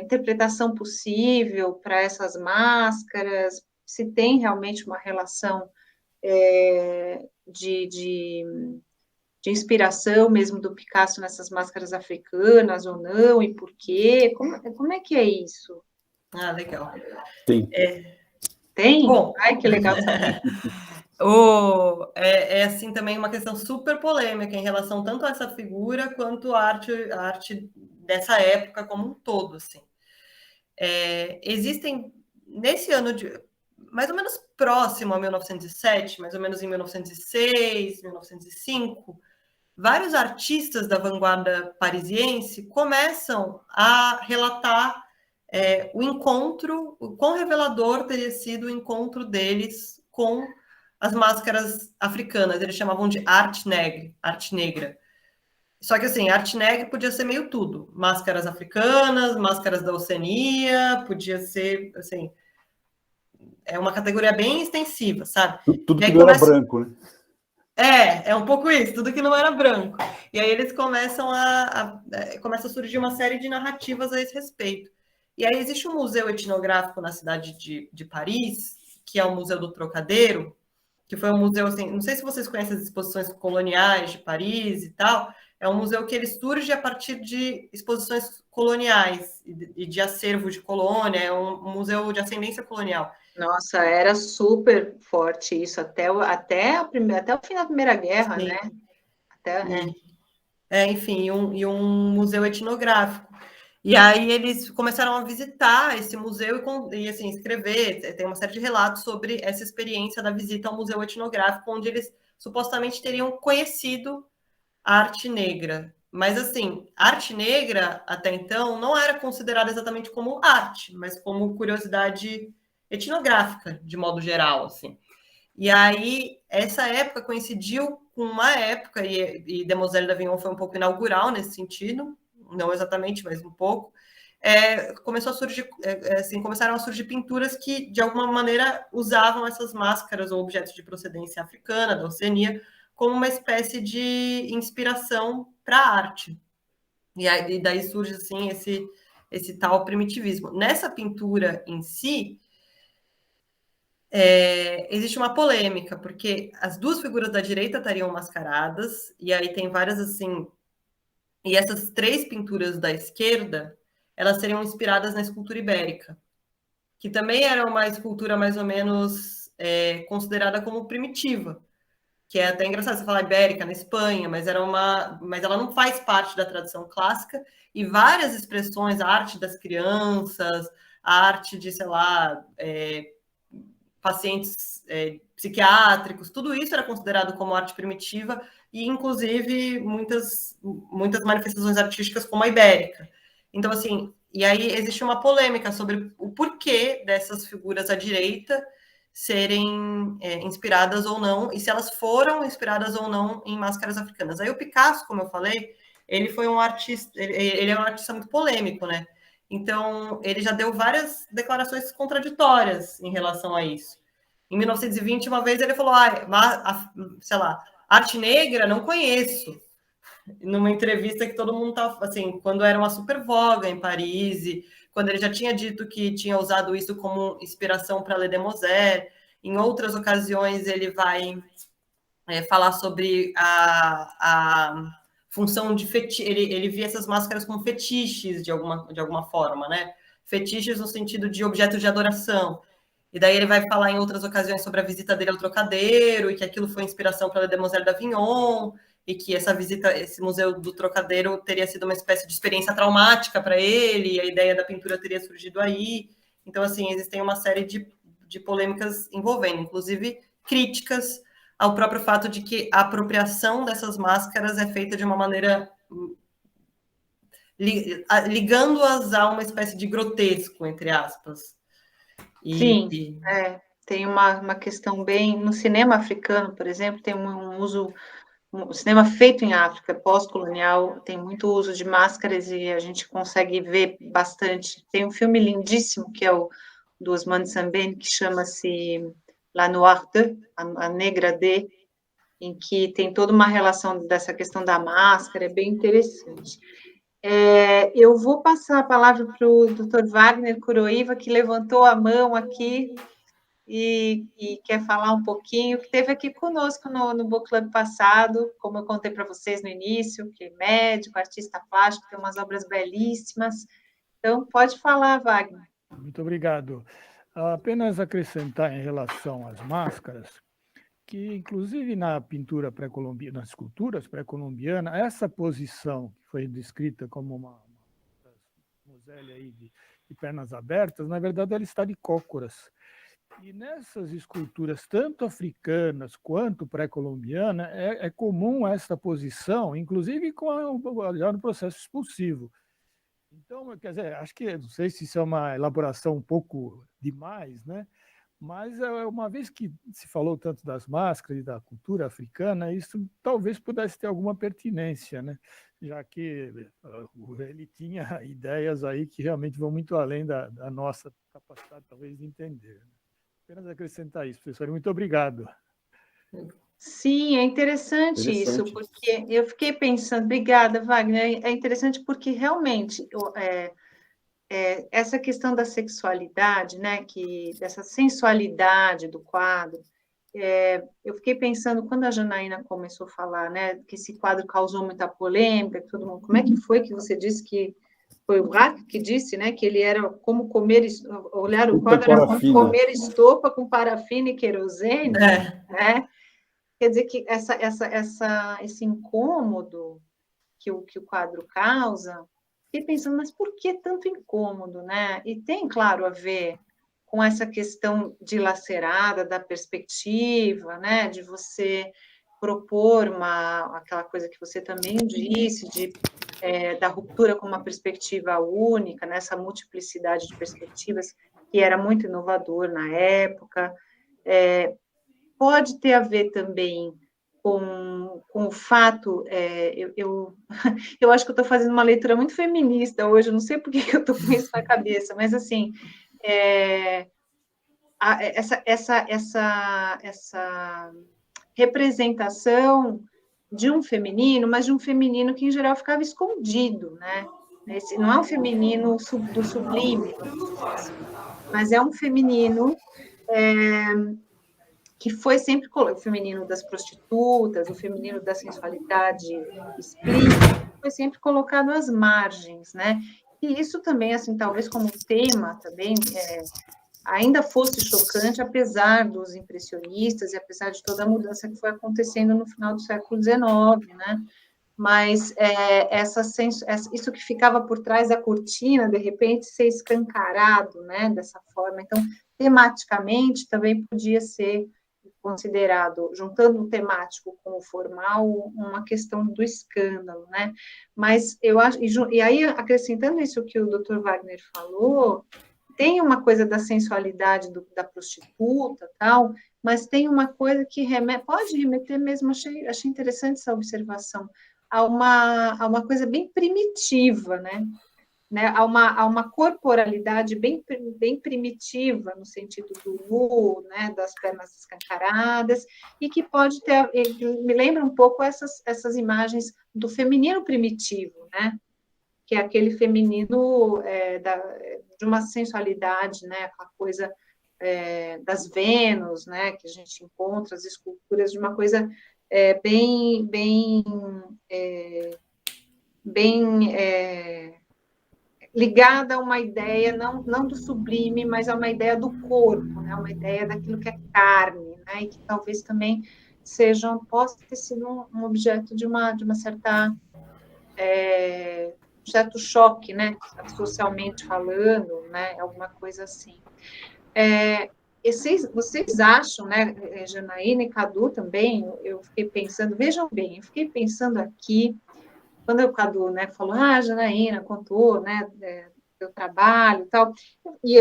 interpretação possível para essas máscaras, se tem realmente uma relação de inspiração mesmo do Picasso nessas máscaras africanas ou não, e por quê? Como é que é isso? Ah, legal. Tem. Tem? Bom, ai, que legal saber. Assim, também uma questão super polêmica em relação tanto a essa figura quanto a arte dessa época como um todo, assim. Existem, nesse ano mais ou menos próximo a 1907, mais ou menos em 1906, 1905, vários artistas da vanguarda parisiense começam a relatar o encontro, o quão revelador teria sido o encontro deles com as máscaras africanas. Eles chamavam de arte negra. Só que, assim, arte negra podia ser meio tudo. Máscaras africanas, máscaras da Oceania, podia ser, assim... É uma categoria bem extensiva, sabe? Tudo que não era branco, né? É um pouco isso, tudo que não era branco. E aí eles começam começa a surgir uma série de narrativas a esse respeito. E aí existe um museu etnográfico na cidade de Paris, que é o Museu do Trocadeiro, que foi um museu, assim, não sei se vocês conhecem as exposições coloniais de Paris e tal, é um museu que ele surge a partir de exposições coloniais e de acervo de colônia, é um museu de ascendência colonial. Nossa, era super forte isso, até o fim da Primeira Guerra, Sim. né? Enfim, e um museu etnográfico. E aí eles começaram a visitar esse museu e assim, escrever, tem uma série de relatos sobre essa experiência da visita ao museu etnográfico, onde eles supostamente teriam conhecido a arte negra. Mas, assim, arte negra, até então, não era considerada exatamente como arte, mas como curiosidade etnográfica, de modo geral, assim. E aí, essa época coincidiu com uma época, e Demoiselle d'Avignon foi um pouco inaugural nesse sentido, não exatamente, mas um pouco, começaram a surgir pinturas que, de alguma maneira, usavam essas máscaras ou objetos de procedência africana, da Oceania, como uma espécie de inspiração para a arte. E daí surge, assim, esse tal primitivismo. Nessa pintura em si, existe uma polêmica, porque as duas figuras da direita estariam mascaradas, e aí tem várias, assim... E essas 3 pinturas da esquerda, elas seriam inspiradas na escultura ibérica, que também era uma escultura mais ou menos considerada como primitiva, que é até engraçado você falar ibérica na Espanha, mas ela não faz parte da tradição clássica, e várias expressões, a arte das crianças, a arte de, sei lá, pacientes psiquiátricos, tudo isso era considerado como arte primitiva, e inclusive muitas manifestações artísticas como a ibérica. Então, assim, e aí existe uma polêmica sobre o porquê dessas figuras à direita serem inspiradas ou não, e se elas foram inspiradas ou não em máscaras africanas. Aí o Picasso, como eu falei, ele foi um artista, ele é um artista muito polêmico, né? Então, ele já deu várias declarações contraditórias em relação a isso. Em 1920, uma vez ele falou, sei lá, arte negra, não conheço. Numa entrevista que todo mundo estava, assim, quando era uma super voga em Paris, e quando ele já tinha dito que tinha usado isso como inspiração para Le Demoiselle. Em outras ocasiões, ele vai falar sobre a função de fetiche. Ele via essas máscaras como fetiches, de alguma forma, né? Fetiches no sentido de objetos de adoração. E daí ele vai falar em outras ocasiões sobre a visita dele ao Trocadeiro, e que aquilo foi inspiração para a Demoiselle d'Avignon, e que essa visita, esse museu do Trocadeiro teria sido uma espécie de experiência traumática para ele, e a ideia da pintura teria surgido aí. Então, assim, existem uma série de polêmicas envolvendo, inclusive críticas ao próprio fato de que a apropriação dessas máscaras é feita de uma maneira ligando-as a uma espécie de grotesco, entre aspas. Sim, tem uma questão bem... No cinema africano, por exemplo, tem um uso... O cinema feito em África, pós-colonial, tem muito uso de máscaras e a gente consegue ver bastante. Tem um filme lindíssimo, que é o do Ousmane Sembène, que chama-se La Noire de, a Negra de, em que tem toda uma relação dessa questão da máscara, é bem interessante. Eu vou passar a palavra para o Dr. Wagner Kuroiwa, que levantou a mão aqui e quer falar um pouquinho, que esteve aqui conosco no Book Club passado, como eu contei para vocês no início, que é médico, artista plástico, tem umas obras belíssimas. Então, pode falar, Wagner. Muito obrigado. Apenas acrescentar em relação às máscaras, que inclusive na pintura pré-colombiana, nas esculturas pré-colombianas, essa posição que foi descrita como uma Demoiselle aí de pernas abertas, na verdade ela está de cócoras. E nessas esculturas, tanto africanas quanto pré-colombianas, é comum essa posição, inclusive já no processo expulsivo. Então, quer dizer, acho que, não sei se isso é uma elaboração um pouco demais, né? Mas uma vez que se falou tanto das máscaras e da cultura africana, isso talvez pudesse ter alguma pertinência, né? Já que ele tinha ideias aí que realmente vão muito além da nossa capacidade, talvez, de entender. Apenas acrescentar isso, professor. Muito obrigado. Sim, é interessante isso, porque eu fiquei pensando, obrigada, Wagner, é interessante porque realmente essa questão da sexualidade, né, dessa sensualidade do quadro, eu fiquei pensando, quando a Janaína começou a falar, né, que esse quadro causou muita polêmica, todo mundo, como é que foi que você disse que foi o Rack que disse, né, que ele era como comer, olhar o quadro era como comer estopa com parafina e querosene, né? Quer dizer que esse incômodo que o quadro causa, fiquei pensando, mas por que tanto incômodo, né? E tem, claro, a ver com essa questão dilacerada da perspectiva, né? De você propor aquela coisa que você também disse, da ruptura com uma perspectiva única, nessa multiplicidade de perspectivas, que era muito inovador na época. Pode ter a ver também o fato, eu acho que eu estou fazendo uma leitura muito feminista hoje, eu não sei por que eu estou com isso na cabeça, mas assim, essa representação de um feminino, mas de um feminino que, em geral, ficava escondido, né? Não é um feminino do sublime, mas é um feminino que foi sempre o feminino das prostitutas, o feminino da sensualidade explícita, foi sempre colocado às margens, né? E isso também, assim, talvez como tema também ainda fosse chocante, apesar dos impressionistas e apesar de toda a mudança que foi acontecendo no final do século XIX, né? Mas isso que ficava por trás da cortina, de repente, ser escancarado, né? Dessa forma. Então, tematicamente, também podia ser considerado, juntando o temático com o formal, uma questão do escândalo, né? Mas eu acho, e aí, acrescentando isso que o Dr. Wagner falou, tem uma coisa da sensualidade da prostituta, tal, mas tem uma coisa que pode remeter mesmo, achei interessante essa observação, a uma coisa bem primitiva, né? Há uma corporalidade bem primitiva, no sentido do nu, né, das pernas escancaradas, e que pode ter, me lembra um pouco essas imagens do feminino primitivo, né, que é aquele feminino de uma sensualidade, né, aquela coisa das Vênus, né, que a gente encontra, as esculturas de uma coisa bem ligada a uma ideia, não do sublime, mas a uma ideia do corpo, né? Uma ideia daquilo que é carne, né? E que talvez também possa ter sido um objeto de uma certa certo choque, né? Socialmente falando, né? Alguma coisa assim. Vocês acham, né, Janaína e Cadu também, eu fiquei pensando, vejam bem, eu fiquei pensando aqui, quando o Cadu, né, falou, Janaína contou, né, do trabalho e tal,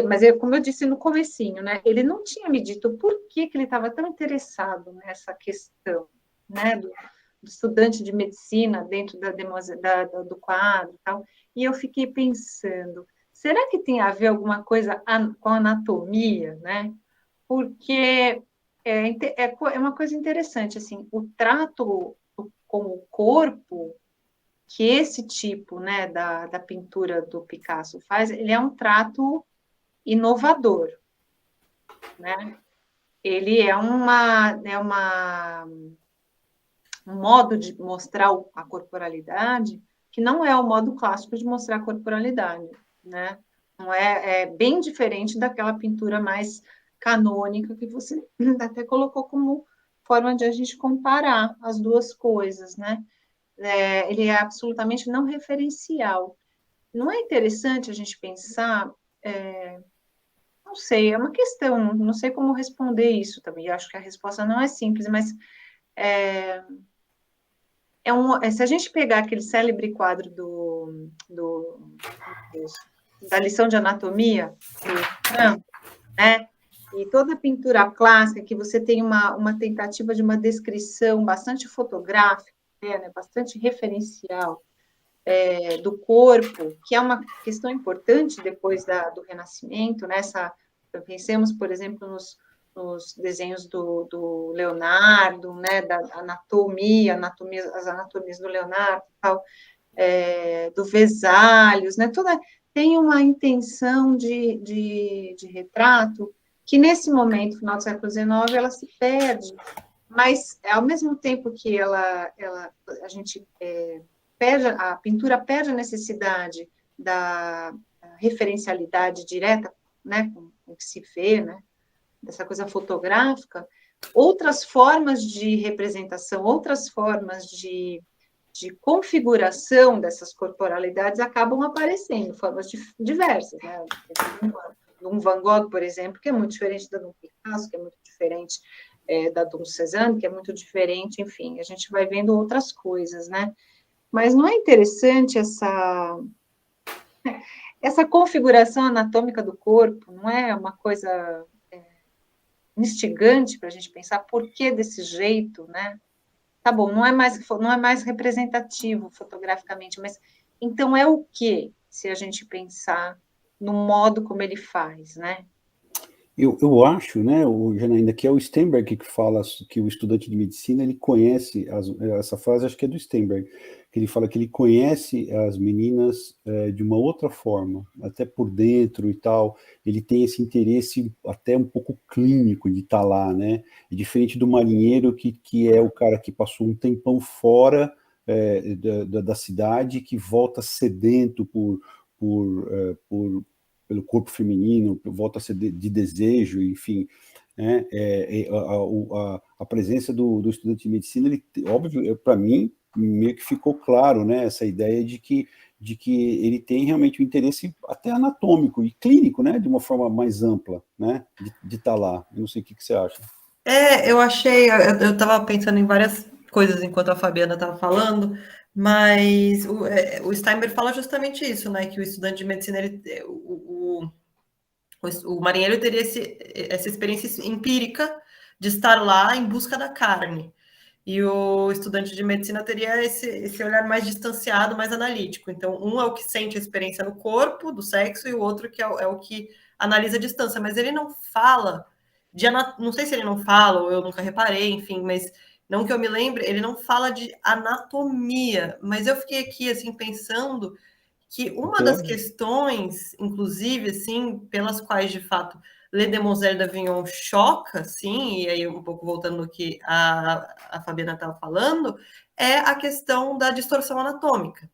mas como eu disse no comecinho, né, ele não tinha me dito por que ele estava tão interessado nessa questão, né, do estudante de medicina dentro do quadro e tal, e eu fiquei pensando, será que tem a ver alguma coisa com anatomia, né, porque é uma coisa interessante, assim, o trato com o corpo que esse tipo, né, da pintura do Picasso faz, ele é um trato inovador, né? Ele é um modo de mostrar a corporalidade que não é o modo clássico de mostrar a corporalidade, né? Não é bem diferente daquela pintura mais canônica que você até colocou como forma de a gente comparar as duas coisas, né? Ele é absolutamente não referencial. Não é interessante a gente pensar, não sei, é uma questão, não sei como responder isso também, eu acho que a resposta não é simples, mas se a gente pegar aquele célebre quadro da lição de anatomia, né, e toda a pintura clássica, que você tem uma tentativa de uma descrição bastante fotográfica, né, bastante referencial do corpo, que é uma questão importante depois do Renascimento, né? Pensemos, por exemplo, nos desenhos do Leonardo, né? Da as anatomias do Leonardo, tal, do Vesalius, né? Tem uma intenção de retrato que, nesse momento, final do século XIX, ela se perde, mas, ao mesmo tempo que a gente a pintura perde a necessidade da referencialidade direta, né, com o que se vê, né, dessa coisa fotográfica, outras formas de representação, outras formas de configuração dessas corporalidades acabam aparecendo, formas diversas, né? Um Van Gogh, por exemplo, que é muito diferente da de um Picasso, que é muito diferente da de um Cézanne, que é muito diferente, enfim, a gente vai vendo outras coisas, né? Mas não é interessante essa configuração anatômica do corpo, não é uma coisa instigante para a gente pensar por que desse jeito, né? tá bom, não é mais representativo fotograficamente, mas então é o quê, se a gente pensar no modo como ele faz, né? Eu acho, né, Janaína, que é o Sternberg que fala que o estudante de medicina, ele conhece, essa frase acho que é do Sternberg, que ele fala que ele conhece as meninas de uma outra forma, até por dentro e tal, ele tem esse interesse até um pouco clínico de estar lá, né, e diferente do marinheiro que é o cara que passou um tempão fora da cidade, que volta sedento pelo corpo feminino, volta a ser de desejo, enfim, né? A presença do estudante de medicina, ele, óbvio, para mim, meio que ficou claro, né, essa ideia de que ele tem realmente um interesse até anatômico e clínico, né, de uma forma mais ampla, né, de estar lá. Eu não sei o que você acha. Eu achei, eu estava pensando em várias coisas enquanto a Fabiana estava falando, mas o Steinberg fala justamente isso, né? Que o estudante de medicina, o marinheiro teria essa experiência empírica de estar lá em busca da carne. E o estudante de medicina teria esse olhar mais distanciado, mais analítico. Então, um é o que sente a experiência no corpo, do sexo, e o outro que é o que analisa a distância. Mas ele não fala não sei se ele não fala, ou eu nunca reparei, enfim, mas não que eu me lembre, ele não fala de anatomia. Mas eu fiquei aqui, assim, pensando que uma das questões, inclusive, assim, pelas quais, de fato, Le Demoiselle d'Avignon choca, sim, e aí um pouco voltando no que a Fabiana estava falando, é a questão da distorção anatômica,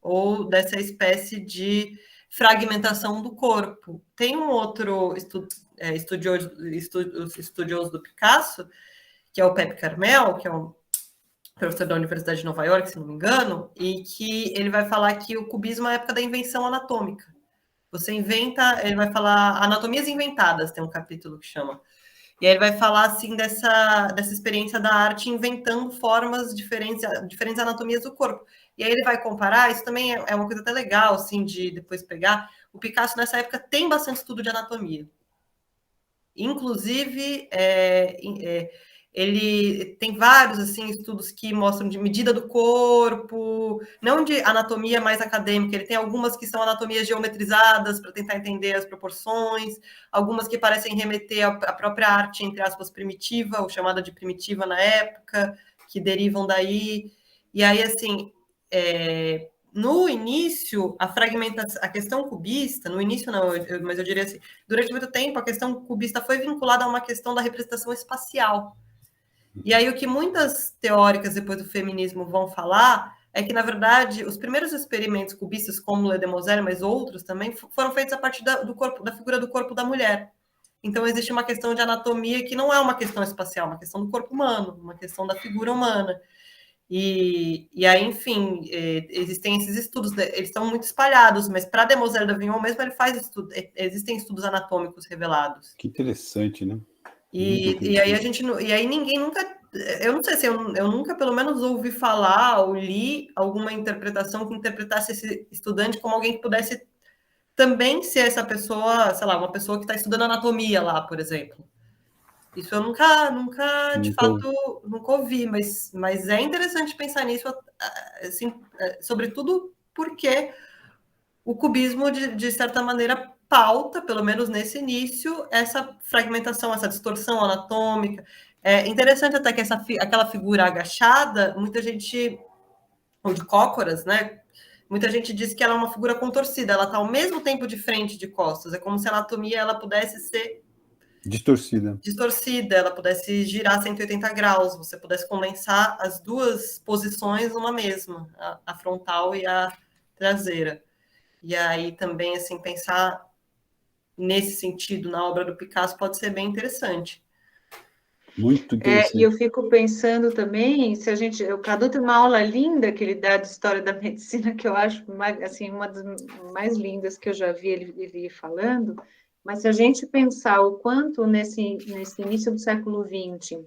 ou dessa espécie de fragmentação do corpo. Tem um outro estudioso do Picasso, que é o Pepe Carmel, que é um professor da Universidade de Nova York, se não me engano, e que ele vai falar que o cubismo é a época da invenção anatômica. Você inventa, ele vai falar anatomias inventadas, tem um capítulo que chama. E aí ele vai falar, assim, dessa experiência da arte inventando formas diferentes anatomias do corpo. E aí ele vai comparar, isso também é uma coisa até legal, assim, de depois pegar. O Picasso, nessa época, tem bastante estudo de anatomia. Inclusive, ele tem vários assim estudos que mostram de medida do corpo, não de anatomia mais acadêmica, ele tem algumas que são anatomias geometrizadas para tentar entender as proporções, algumas que parecem remeter à própria arte, entre aspas, primitiva, ou chamada de primitiva na época, que derivam daí. E aí, assim, no início, a questão cubista, no início não, mas eu diria assim, durante muito tempo a questão cubista foi vinculada a uma questão da representação espacial. E aí o que muitas teóricas depois do feminismo vão falar é que, na verdade, os primeiros experimentos cubistas, como Le Demoiselle, mas outros também, foram feitos a partir da figura do corpo da mulher. Então existe uma questão de anatomia que não é uma questão espacial, uma questão do corpo humano, uma questão da figura humana. E aí, enfim, existem esses estudos, eles estão muito espalhados, mas para Demoiselle d'Avignon mesmo, ele faz estudos, existem estudos anatômicos revelados. Que interessante, né? E aí ninguém nunca, eu não sei se eu nunca pelo menos ouvi falar ou li alguma interpretação que interpretasse esse estudante como alguém que pudesse também ser essa pessoa, sei lá, uma pessoa que está estudando anatomia lá, por exemplo. Isso eu nunca de fato, nunca ouvi, mas é interessante pensar nisso, assim, sobretudo porque o cubismo, de certa maneira, pauta, pelo menos nesse início, essa fragmentação, essa distorção anatômica. É interessante até que aquela figura agachada, muita gente, ou de cócoras, né? Muita gente diz que ela é uma figura contorcida, ela está ao mesmo tempo de frente e de costas, é como se a anatomia ela pudesse ser distorcida, ela pudesse girar 180 graus, você pudesse condensar as duas posições numa mesma, a frontal e a traseira. E aí também, assim, pensar nesse sentido na obra do Picasso pode ser bem interessante. Muito interessante. E eu fico pensando também, o Cadu tem uma aula linda que ele dá de história da medicina, que eu acho assim, uma das mais lindas que eu já vi ele falando, mas se a gente pensar o quanto nesse início do século XX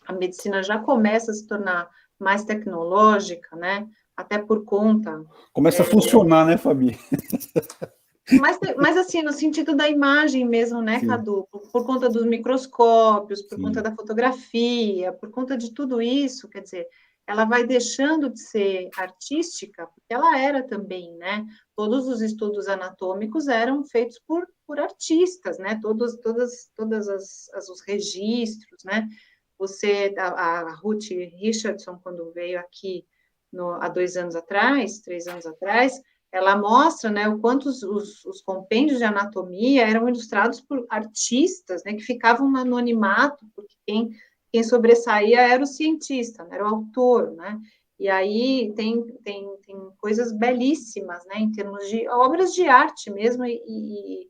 a medicina já começa a se tornar mais tecnológica, né? Até por conta... Começa a funcionar, né, Fabi? Mas assim, no sentido da imagem mesmo, né, Sim. Cadu? Por conta dos microscópios, por Sim. conta da fotografia, por conta de tudo isso, quer dizer, ela vai deixando de ser artística, porque ela era também, né? Todos os estudos anatômicos eram feitos por artistas, né? Todos os registros, né? A Ruth Richardson, quando veio aqui há 2 anos atrás, 3 anos atrás, ela mostra, né, o quanto os compêndios de anatomia eram ilustrados por artistas, né, que ficavam no anonimato, porque quem sobressaía era o cientista, né, era o autor, né, e aí tem coisas belíssimas, né, em termos de obras de arte mesmo, e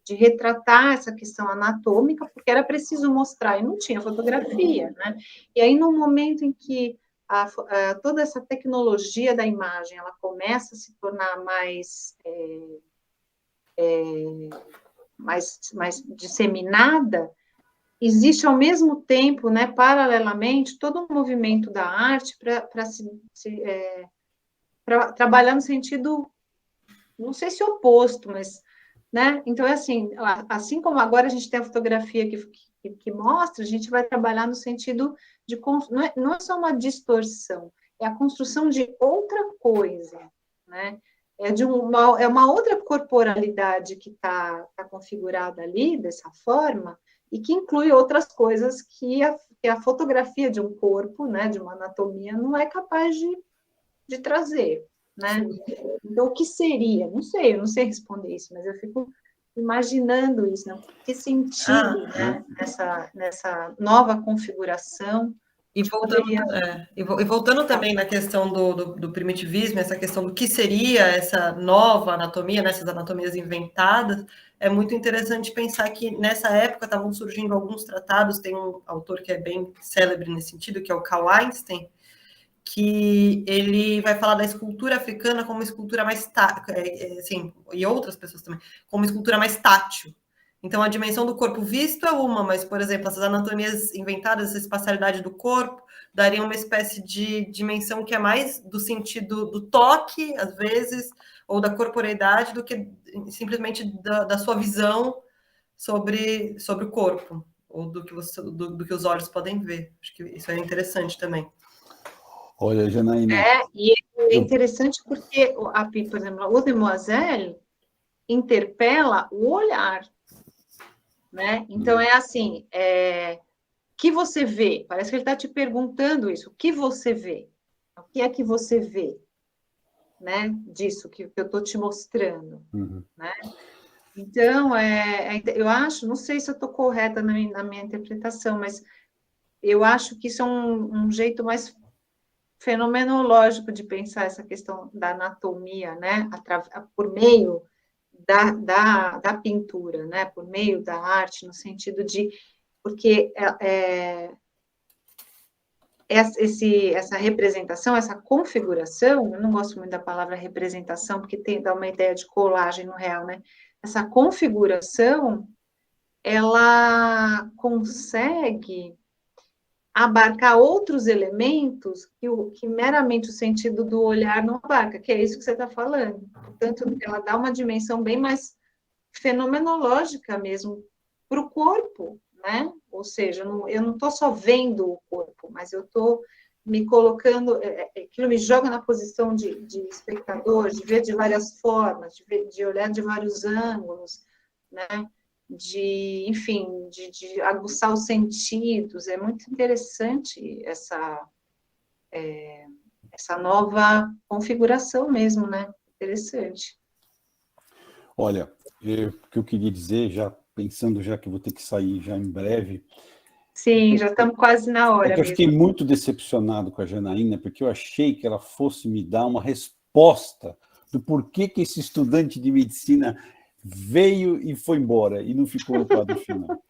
de retratar essa questão anatômica, porque era preciso mostrar, e não tinha fotografia, né, e aí no momento em que toda essa tecnologia da imagem, ela começa a se tornar mais disseminada, existe ao mesmo tempo, né, paralelamente, todo um movimento da arte para trabalhar no sentido, não sei se oposto, mas, né, então é assim como agora a gente tem a fotografia que mostra, a gente vai trabalhar no sentido de, não é só uma distorção, é a construção de outra coisa, né? É uma outra corporalidade que está configurada ali, dessa forma, e que inclui outras coisas que a fotografia de um corpo, né, de uma anatomia, não é capaz de trazer, né? Então, o que seria? Não sei, eu não sei responder isso, mas eu fico imaginando isso, né? Que sentido, né? Nessa nova configuração. Voltando também na questão do primitivismo, essa questão do que seria essa nova anatomia, nessas anatomias inventadas, é muito interessante pensar que nessa época estavam surgindo alguns tratados, tem um autor que é bem célebre nesse sentido, que é o Karl Einstein, que ele vai falar da escultura africana como uma escultura mais assim, e outras pessoas também, como uma escultura mais tátil. Então, a dimensão do corpo visto é uma, mas, por exemplo, essas anatomias inventadas, essa espacialidade do corpo, daria uma espécie de dimensão que é mais do sentido do toque, às vezes, ou da corporeidade, do que simplesmente da sua visão sobre o corpo, ou do que os olhos podem ver. Acho que isso é interessante também. Olha, Janaína... E é interessante porque, por exemplo, o Demoiselle interpela o olhar, né? Então, é assim, que você vê? Parece que ele está te perguntando isso. O que você vê? O que é que você vê? Né? Disso que eu estou te mostrando. Uhum. Né? Então, eu acho, não sei se eu estou correta na minha interpretação, mas eu acho que isso é um jeito mais fenomenológico de pensar essa questão da anatomia, né? Por meio da pintura, né? Por meio da arte, no sentido de... Porque essa representação, essa configuração, eu não gosto muito da palavra representação, porque dá uma ideia de colagem no real, né? Essa configuração, ela consegue abarcar outros elementos que meramente o sentido do olhar não abarca, que é isso que você está falando. Portanto, ela dá uma dimensão bem mais fenomenológica mesmo para o corpo, né? Ou seja, eu não estou só vendo o corpo, mas eu estou me colocando, aquilo me joga na posição de espectador, de ver de várias formas, de olhar de vários ângulos, né? Enfim, de aguçar os sentidos. É muito interessante essa nova configuração mesmo, né? Interessante. Olha, o que eu queria dizer, já pensando já que vou ter que sair já em breve... Sim, já estamos quase na hora mesmo. Eu fiquei muito decepcionado com a Janaína, porque eu achei que ela fosse me dar uma resposta do porquê que esse estudante de medicina veio e foi embora, e não ficou no quadro final.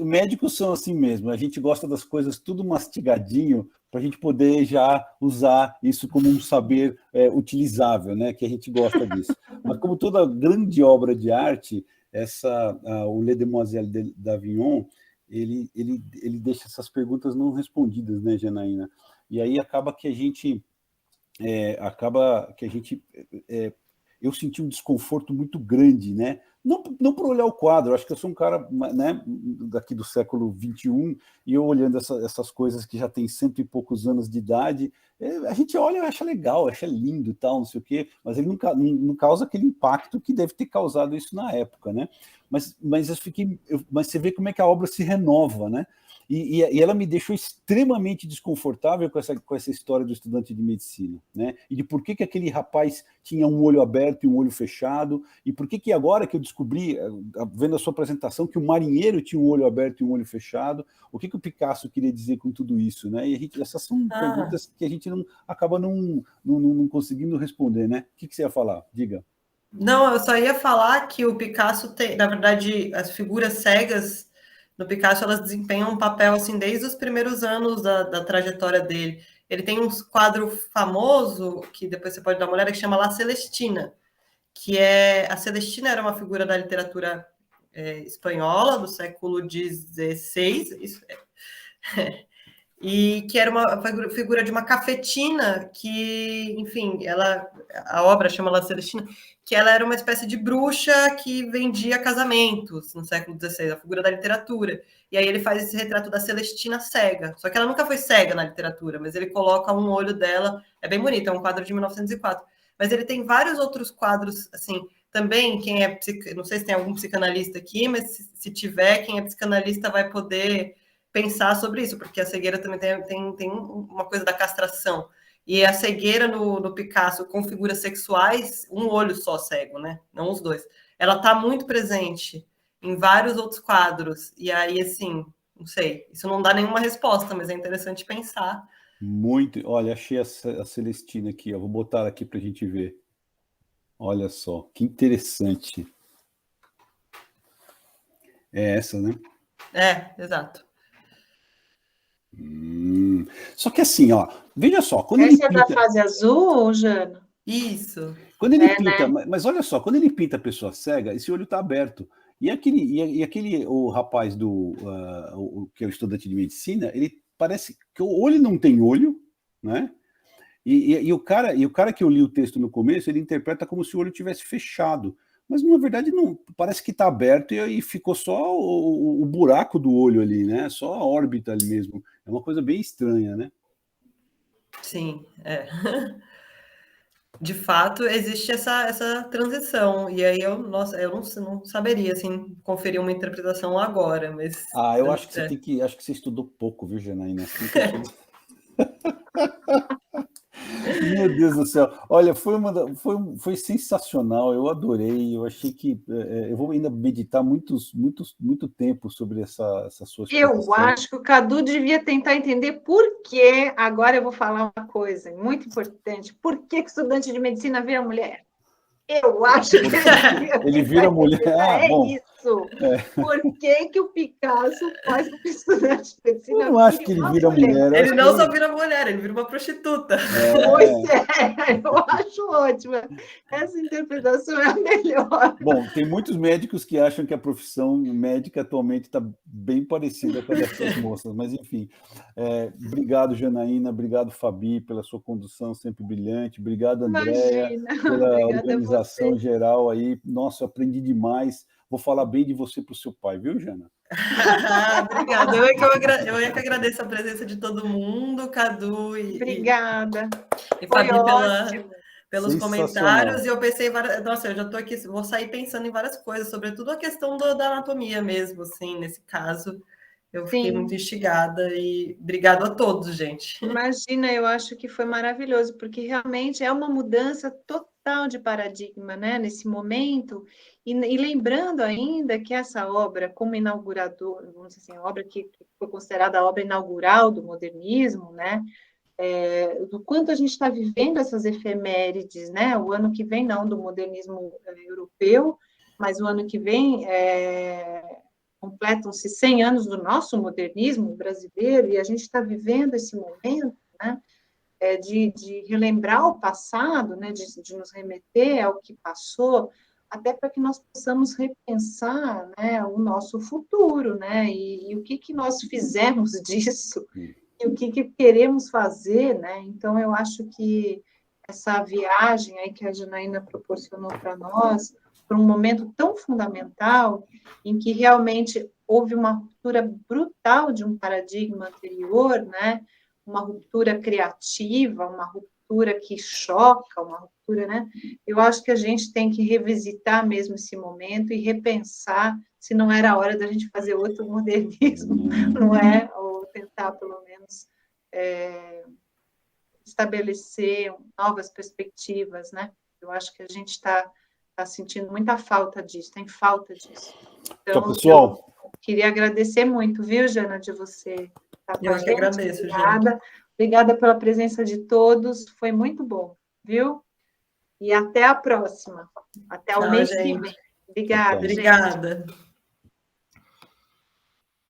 Médicos são assim mesmo, a gente gosta das coisas tudo mastigadinho, para a gente poder já usar isso como um saber utilizável, né? Que a gente gosta disso. Mas como toda grande obra de arte, o Les Demoiselles d'Avignon, ele deixa essas perguntas não respondidas, né, Janaína? E aí acaba que a gente eu senti um desconforto muito grande, né? Não por olhar o quadro, acho que eu sou um cara, né, daqui do século XXI, e eu olhando essas coisas que já tem 100 e poucos anos de idade, a gente olha e acha legal, acha lindo e tal, não sei o quê, mas ele não causa aquele impacto que deve ter causado isso na época, né? Mas você vê como é que a obra se renova, né? E ela me deixou extremamente desconfortável com essa história do estudante de medicina, né? E de por que aquele rapaz tinha um olho aberto e um olho fechado, e por que agora que eu descobri, vendo a sua apresentação, que o marinheiro tinha um olho aberto e um olho fechado, o que o Picasso queria dizer com tudo isso, né? E essas são perguntas que a gente acaba não conseguindo responder, né? O que você ia falar? Diga. Não, eu só ia falar que o Picasso tem, na verdade, as figuras cegas no Picasso, elas desempenham um papel, assim, desde os primeiros anos da trajetória dele. Ele tem um quadro famoso, que depois você pode dar uma olhada, que chama La Celestina, que a Celestina era uma figura da literatura espanhola, do século XVI, isso e que era uma figura de uma cafetina que, enfim, a obra chama La Celestina, que ela era uma espécie de bruxa que vendia casamentos no século XVI, a figura da literatura. E aí ele faz esse retrato da Celestina cega. Só que ela nunca foi cega na literatura, mas ele coloca um olho dela, é bem bonito, é um quadro de 1904. Mas ele tem vários outros quadros, assim, também, não sei se tem algum psicanalista aqui, mas se tiver, quem é psicanalista vai poder pensar sobre isso, porque a cegueira também tem uma coisa da castração. E a cegueira no Picasso com figuras sexuais, um olho só cego, né? Não os dois. Ela está muito presente em vários outros quadros. E aí, assim, não sei, isso não dá nenhuma resposta, mas é interessante pensar. Muito. Olha, achei a Celestina aqui, ó. Vou botar aqui para a gente ver. Olha só, que interessante. É essa, né? Exato. Só que assim, ó, veja só, quando essa ele pinta... da fase azul, Jana? Isso. Quando ele pinta, né? Mas olha só, quando ele pinta a pessoa cega, esse olho está aberto. E aquele o rapaz que é o estudante de medicina, ele parece que o olho não tem olho, né? E o cara que eu li o texto no começo, ele interpreta como se o olho tivesse fechado. Mas, na verdade, não. Parece que está aberto e ficou só o buraco do olho ali, né? Só a órbita ali mesmo. É uma coisa bem estranha, né? Sim, De fato, existe essa transição. E aí eu não saberia, assim, conferir uma interpretação agora, mas... eu acho que acho que você estudou pouco, viu, Janaína? Meu Deus do céu. Olha, foi sensacional, eu adorei, eu achei que eu vou ainda meditar muito tempo sobre essa sua explicação. Eu acho que o Cadu devia tentar entender por que, agora eu vou falar uma coisa muito importante, por que o estudante de medicina vira mulher? Eu acho que ele vira mulher. Bom. Isso. Por que o Picasso faz com que o estudante de medicina eu não acho que ele vira mulher. Ele não só vira mulher, ele vira uma prostituta. Pois eu acho ótima. Essa interpretação é a melhor. Bom, tem muitos médicos que acham que a profissão médica atualmente está bem parecida com a dessas moças, mas enfim. Obrigado, Janaína, obrigado, Fabi, pela sua condução sempre brilhante, obrigado, Andréia, pela organização geral aí. Nossa, eu aprendi demais. Vou falar bem de você para o seu pai, viu, Jana? Obrigada. Eu é que agradeço a presença de todo mundo, Cadu Obrigada. E Fabi pelos comentários. E eu pensei, nossa, eu já estou aqui, vou sair pensando em várias coisas, sobretudo a questão da anatomia mesmo, assim, nesse caso. Eu fiquei muito instigada e obrigado a todos, gente. Imagina, eu acho que foi maravilhoso, porque realmente é uma mudança total de paradigma, né, nesse momento, e lembrando ainda que essa obra, como inaugurador, vamos dizer assim, a obra que foi considerada a obra inaugural do modernismo, né, do quanto a gente está vivendo essas efemérides, né, o ano que vem não do modernismo europeu, mas o ano que vem completam-se 100 anos do nosso modernismo brasileiro, e a gente está vivendo esse momento, né, de relembrar o passado, né, de nos remeter ao que passou, até para que nós possamos repensar, né, o nosso futuro, né, e o que nós fizemos disso, e o que queremos fazer, né, então eu acho que essa viagem aí que a Janaína proporcionou para nós, por um momento tão fundamental, em que realmente houve uma ruptura brutal de um paradigma anterior, né? Uma ruptura criativa, uma ruptura que choca, uma ruptura, né? Eu acho que a gente tem que revisitar mesmo esse momento e repensar se não era a hora da gente fazer outro modernismo, não é? Ou tentar, pelo menos, estabelecer novas perspectivas, né? Eu acho que a gente está sentindo muita falta disso, tem falta disso. Então, pessoal, eu queria agradecer muito, viu, Jana, de você estar com a gente. Eu que agradeço, obrigada. gente. Obrigada pela presença de todos, foi muito bom, viu? E até a próxima. Até o mês que vem. Obrigada, gente. Obrigada.